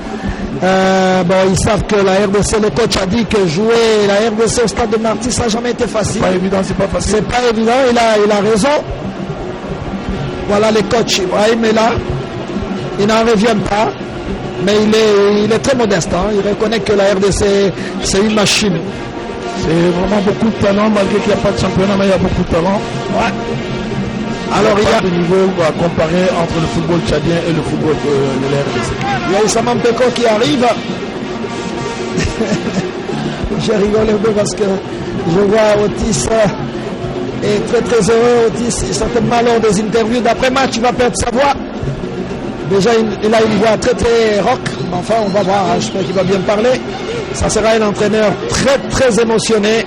Ils savent que la RDC, le coach a dit que jouer la RDC au stade de Marty, ça n'a jamais été facile. C'est pas évident, c'est pas facile. C'est pas évident, il a raison. Voilà les coachs, Ibrahim est là. Il n'en revient pas. Mais il est très modeste. Hein. Il reconnaît que la RDC, c'est une machine. C'est vraiment beaucoup de talent, malgré qu'il n'y a pas de championnat, mais il y a beaucoup de talent. Ouais. Alors il y a des niveaux à comparer entre le football tchadien et le football de la RDC. Il y a Issa Mampeko qui arrive. J'ai rigolé un peu parce que je vois Otis est très très heureux, Otis, et certainement lors des interviews d'après-match, il va perdre sa voix. Déjà, il a une voix très très rock. Enfin, on va voir, hein, j'espère qu'il va bien parler. Ça sera un entraîneur très très émotionné.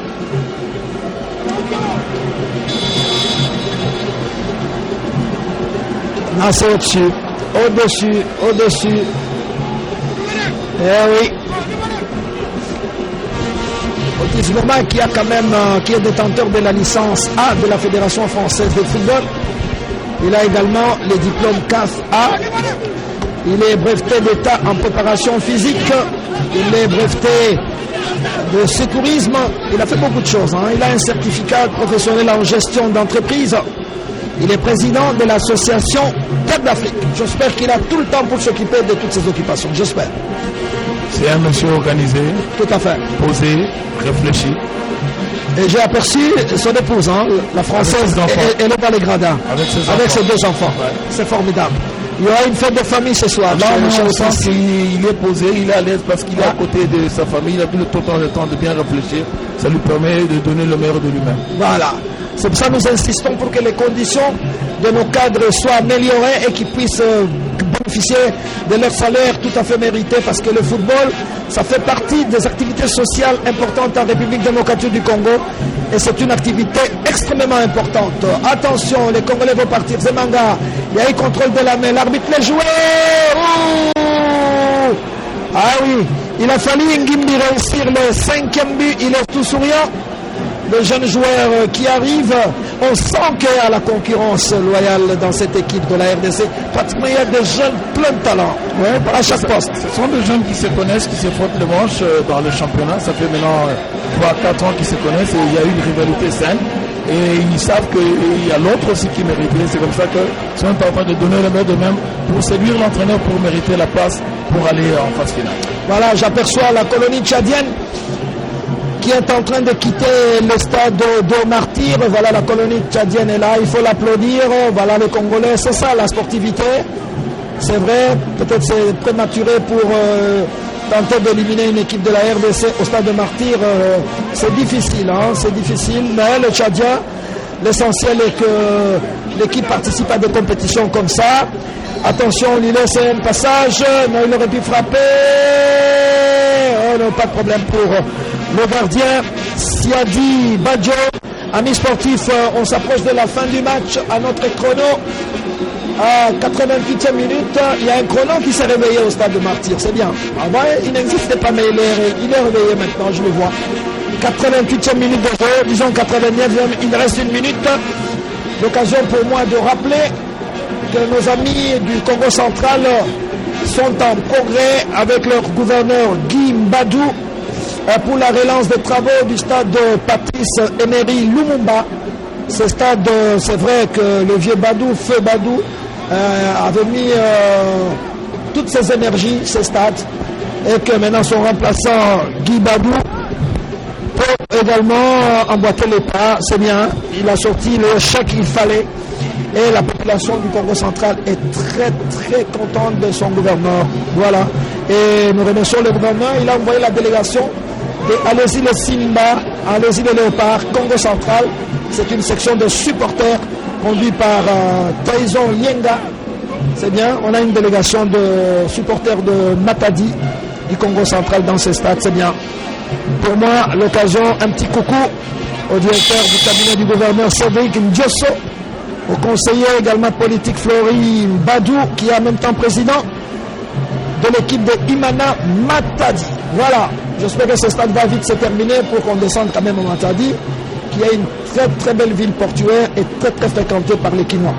Non, c'est au-dessus. Au-dessus, au-dessus. Eh oui. Otis Gourmand qui a quand même, qui est détenteur de la licence A de la Fédération française de football. Il a également les diplômes CAF A. Il est breveté d'État en préparation physique. Il est breveté de secourisme. Il a fait beaucoup de choses. Hein. Il a un certificat professionnel en gestion d'entreprise. Il est président de l'association Cap d'Afrique. J'espère qu'il a tout le temps pour s'occuper de toutes ses occupations. J'espère. C'est un monsieur organisé, tout à fait, posé, réfléchi. Et j'ai aperçu son épouse, hein, la française, elle est dans les gradins, avec ses deux enfants. Ouais. C'est formidable. Il y aura une fête de famille ce soir. Là, on sent qu'il est posé, il est à l'aise parce qu'il est à côté de sa famille, il a tout le temps de bien réfléchir. Ça lui permet de donner le meilleur de lui-même. Voilà. C'est pour ça que nous insistons pour que les conditions de nos cadres soient améliorées et qu'ils puissent bénéficier de leur salaire tout à fait mérité, parce que le football, ça fait partie des activités sociales importantes en République démocratique du Congo, et c'est une activité extrêmement importante. Attention, les Congolais vont partir. Zemanga, il y a eu contrôle de la main, l'arbitre l'a joué. Ah oui, il a fallu Ngimbi réussir le 5e but, il est tout souriant. Le jeune joueur qui arrive, on sent qu'il y a la concurrence loyale dans cette équipe de la RDC. Pratiquement, il y a des jeunes plein de talent, ouais, à chaque poste. Ce sont des jeunes qui se connaissent, qui se frottent les manches dans le championnat. Ça fait maintenant 3-4 ans qu'ils se connaissent et il y a eu une rivalité saine. Et ils savent qu'il y a l'autre aussi qui mérite. C'est comme ça qu'ils sont en train de donner le meilleur d'eux-mêmes pour séduire l'entraîneur pour mériter la place pour aller en phase finale. Voilà, j'aperçois la colonie tchadienne qui est en train de quitter le stade de Martyr. Voilà, la colonie tchadienne est là, il faut l'applaudir. Voilà, les Congolais, c'est ça la sportivité. C'est vrai, peut-être c'est prématuré pour tenter d'éliminer une équipe de la RDC au stade de Martyr. C'est difficile, hein, c'est difficile, mais le Tchadien, l'essentiel est que l'équipe participe à des compétitions comme ça. Attention, on lui laisse un passage, non, il aurait pu frapper. Oh non, pas de problème pour le gardien Siadi Badjo. Amis sportifs, on s'approche de la fin du match à notre chrono. À 88e minute, il y a un chrono qui s'est réveillé au stade de Martyr, c'est bien. Avant, il n'existait pas, mais il est réveillé maintenant, je le vois. 88e minute de jeu, disons 89e, il reste une minute. L'occasion pour moi de rappeler que nos amis du Congo central sont en progrès avec leur gouverneur Guy Mbadou pour la relance des travaux du stade de Patrice Emery Lumumba. Ce stade, c'est vrai que le vieux Badou, feu Badou, avait mis toutes ses énergies, ce stade, et que maintenant son remplaçant Guy Badou peut également emboîter les pas. C'est bien, il a sorti le chèque qu'il fallait, et la population du Congo central est très très contente de son gouverneur. Voilà, et nous remercions le gouverneur. Il a envoyé la délégation de Allez-y le Simba, Allez-y le Léopard, Congo central. C'est une section de supporters conduite par Taison Lienga. C'est bien, on a une délégation de supporters de Matadi du Congo central dans ce stade, c'est bien. Pour moi, l'occasion, un petit coucou au directeur du cabinet du gouverneur Cédric Ndiosso, au conseiller également politique Flori Badou, qui est en même temps président de l'équipe de Imana Matadi. Voilà, j'espère que ce stade va vite se terminer pour qu'on descende quand même au Matadi, qui est une très très belle ville portuaire et très très fréquentée par les Quinois.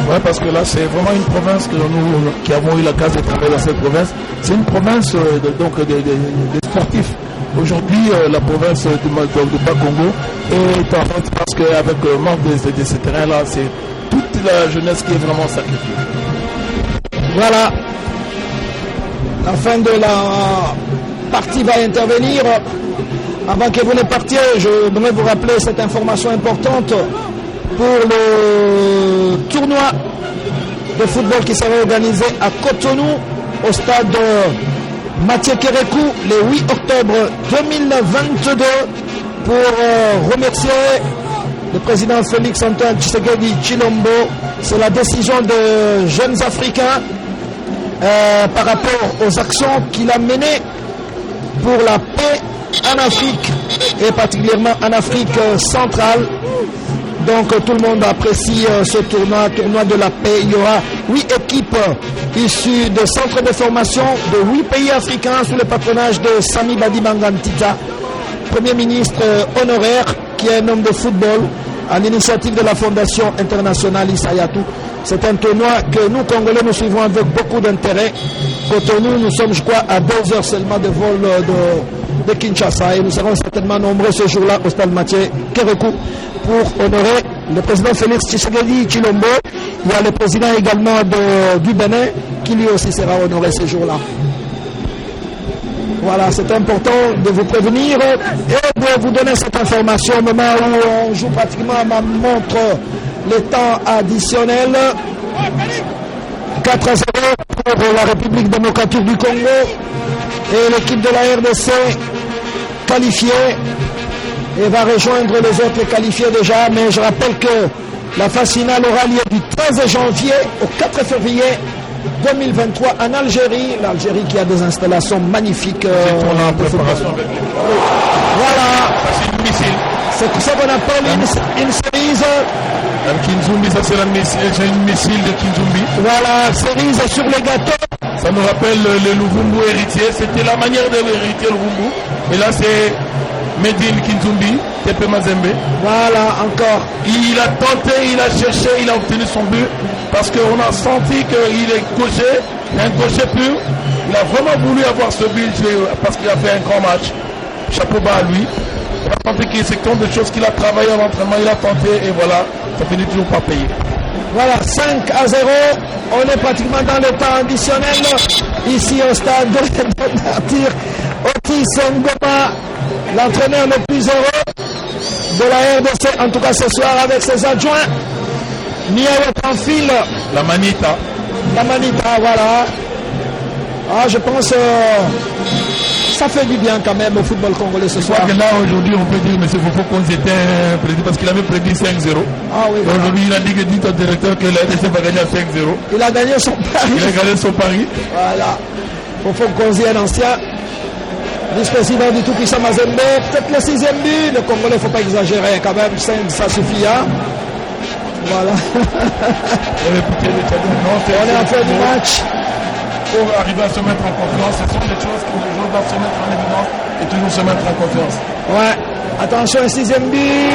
Oui, parce que là, c'est vraiment une province que nous qui avons eu la chance de travailler dans cette province. C'est une province des sportifs. Aujourd'hui, la province du Bas-Congo est en fait parce qu'avec le manque de ces terrains-là, c'est toute la jeunesse qui est vraiment sacrifiée. Voilà. La fin de la partie va intervenir. Avant que vous ne partiez, je voudrais vous rappeler cette information importante pour le tournoi de football qui sera organisé à Cotonou au stade Mathieu Kérékou le 8 octobre 2022 pour remercier le président Félix Antoine Tshisekedi Tshilombo. C'est la décision de jeunes Africains par rapport aux actions qu'il a menées pour la paix en Afrique et particulièrement en Afrique centrale. Donc tout le monde apprécie ce tournoi de la paix. Il y aura 8 équipes issues de centres de formation de 8 pays africains sous le patronage de Sami Badibanga Ntita, Premier ministre honoraire, qui est un homme de football, à l'initiative de la Fondation internationale Isayatou. C'est un tournoi que nous, Congolais, nous suivons avec beaucoup d'intérêt. Cotonou, nous sommes, je crois, à 2 heures seulement de vol de Kinshasa. Et nous serons certainement nombreux ce jour-là au stade Mathieu Kérékou pour honorer le président Félix Tshisekedi Tshilombo. Il y a le président également du Bénin qui lui aussi sera honoré ce jour-là. Voilà, c'est important de vous prévenir et de vous donner cette information au moment où on joue pratiquement à ma montre le temps additionnel. 4-0 pour la République démocratique du Congo et l'équipe de la RDC qualifiée et va rejoindre les autres qualifiés déjà. Mais je rappelle que la phase finale aura lieu du 13 janvier au 4 février 2023 en Algérie. L'Algérie qui a des installations magnifiques. On est en préparation avec les... Voilà. C'est une missile. C'est ça qu'on appelle une cerise. Un Kinzumbi, ça c'est une missile de Kinzumbi. Voilà, cerise sur les gâteaux. Ça me rappelle le Luvumbu héritier. C'était la manière de l'héritier Luvumbu. Et là c'est Medine Kinzumbi, Tepe Mazembe. Voilà, encore. Il a tenté, il a cherché, il a obtenu son but. Parce qu'on a senti qu'il est gaucher, un gaucher pur. Il a vraiment voulu avoir ce but parce qu'il a fait un grand match. Chapeau bas à lui. On a senti que c'est tant de choses qu'il a travaillé à l'entraînement, il a tenté et voilà, ça finit toujours par payer. Voilà, 5-0. On est pratiquement dans le temps additionnel. Ici au stade de Martyr. Otis Ngoma, l'entraîneur le plus heureux de la RDC, en tout cas ce soir avec ses adjoints. Niawa Panfil. La Manita. La Manita, voilà. Ah, je pense ça fait du bien quand même au football congolais ce soir. Que là aujourd'hui on peut dire M. Fofo qu'on s'était prédit parce qu'il avait prédit 5-0. Ah oui. Voilà. Aujourd'hui il a dit que dit au directeur que la RDC va gagner à 5-0. Il a gagné son pari. Il a gagné son pari. Voilà. Fofo Konzi, un ancien vice-président du tout-puissant Mazembe. Peut-être le 6e but. Le Congolais, il ne faut pas exagérer quand même. 5, ça suffit. Hein. Voilà. On est en fin du match. Pour arriver à se mettre en confiance, ce sont des choses que les joueurs doivent se mettre en évidence et toujours se mettre en confiance. Ouais, attention, un 6e but,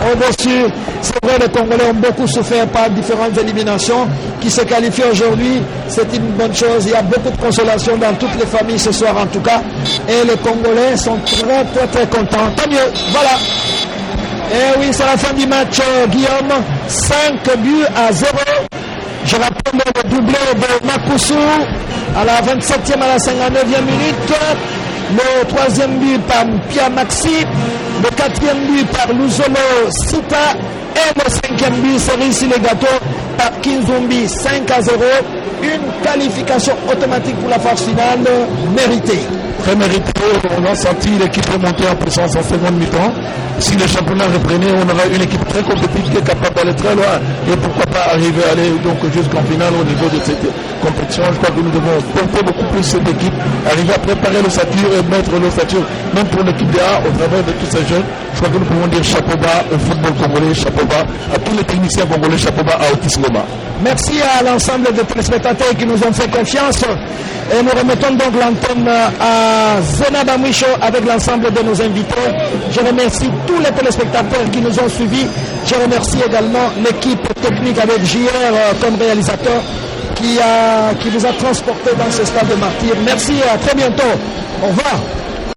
non. Au-dessus, c'est vrai, les Congolais ont beaucoup souffert par différentes éliminations qui se qualifient aujourd'hui. C'est une bonne chose. Il y a beaucoup de consolation dans toutes les familles ce soir en tout cas. Et les Congolais sont très contents. Tant mieux, voilà. Et oui, c'est la fin du match, Guillaume. 5 buts à 0. Je rappelle le doublé de Makusu à la 27e à la 59e minute. Le 3e but par Pia Maxi. Le 4e but par Luzolo Sita. Et le 5e but, c'est ici les gâteaux, par Kinzumbi. 5-0. Une qualification automatique pour la phase finale méritée. Très mérité. On a senti l'équipe remonter en puissance en seconde mi-temps. Si le championnat reprenait, on aura une équipe très compétitive qui est capable d'aller très loin. Et pourquoi pas arriver à aller donc jusqu'en finale au niveau de cette compétition. Je crois que nous devons porter beaucoup plus cette équipe, arriver à préparer l'ossature et mettre l'ossature, même pour l'équipe de A, au travers de tous ces jeunes. Je crois que nous pouvons dire chapeau bas au football congolais, chapeau bas à tous les techniciens congolais, chapeau bas à Otis Ngoma. Merci à l'ensemble des téléspectateurs qui nous ont fait confiance. Et nous remettons donc l'antenne à Zena Bamwisho avec l'ensemble de nos invités. Je remercie tous les téléspectateurs qui nous ont suivis. Je remercie également l'équipe technique avec JR comme réalisateur qui vous a transporté dans ce stade de Martyr. Merci et à très bientôt. Au revoir.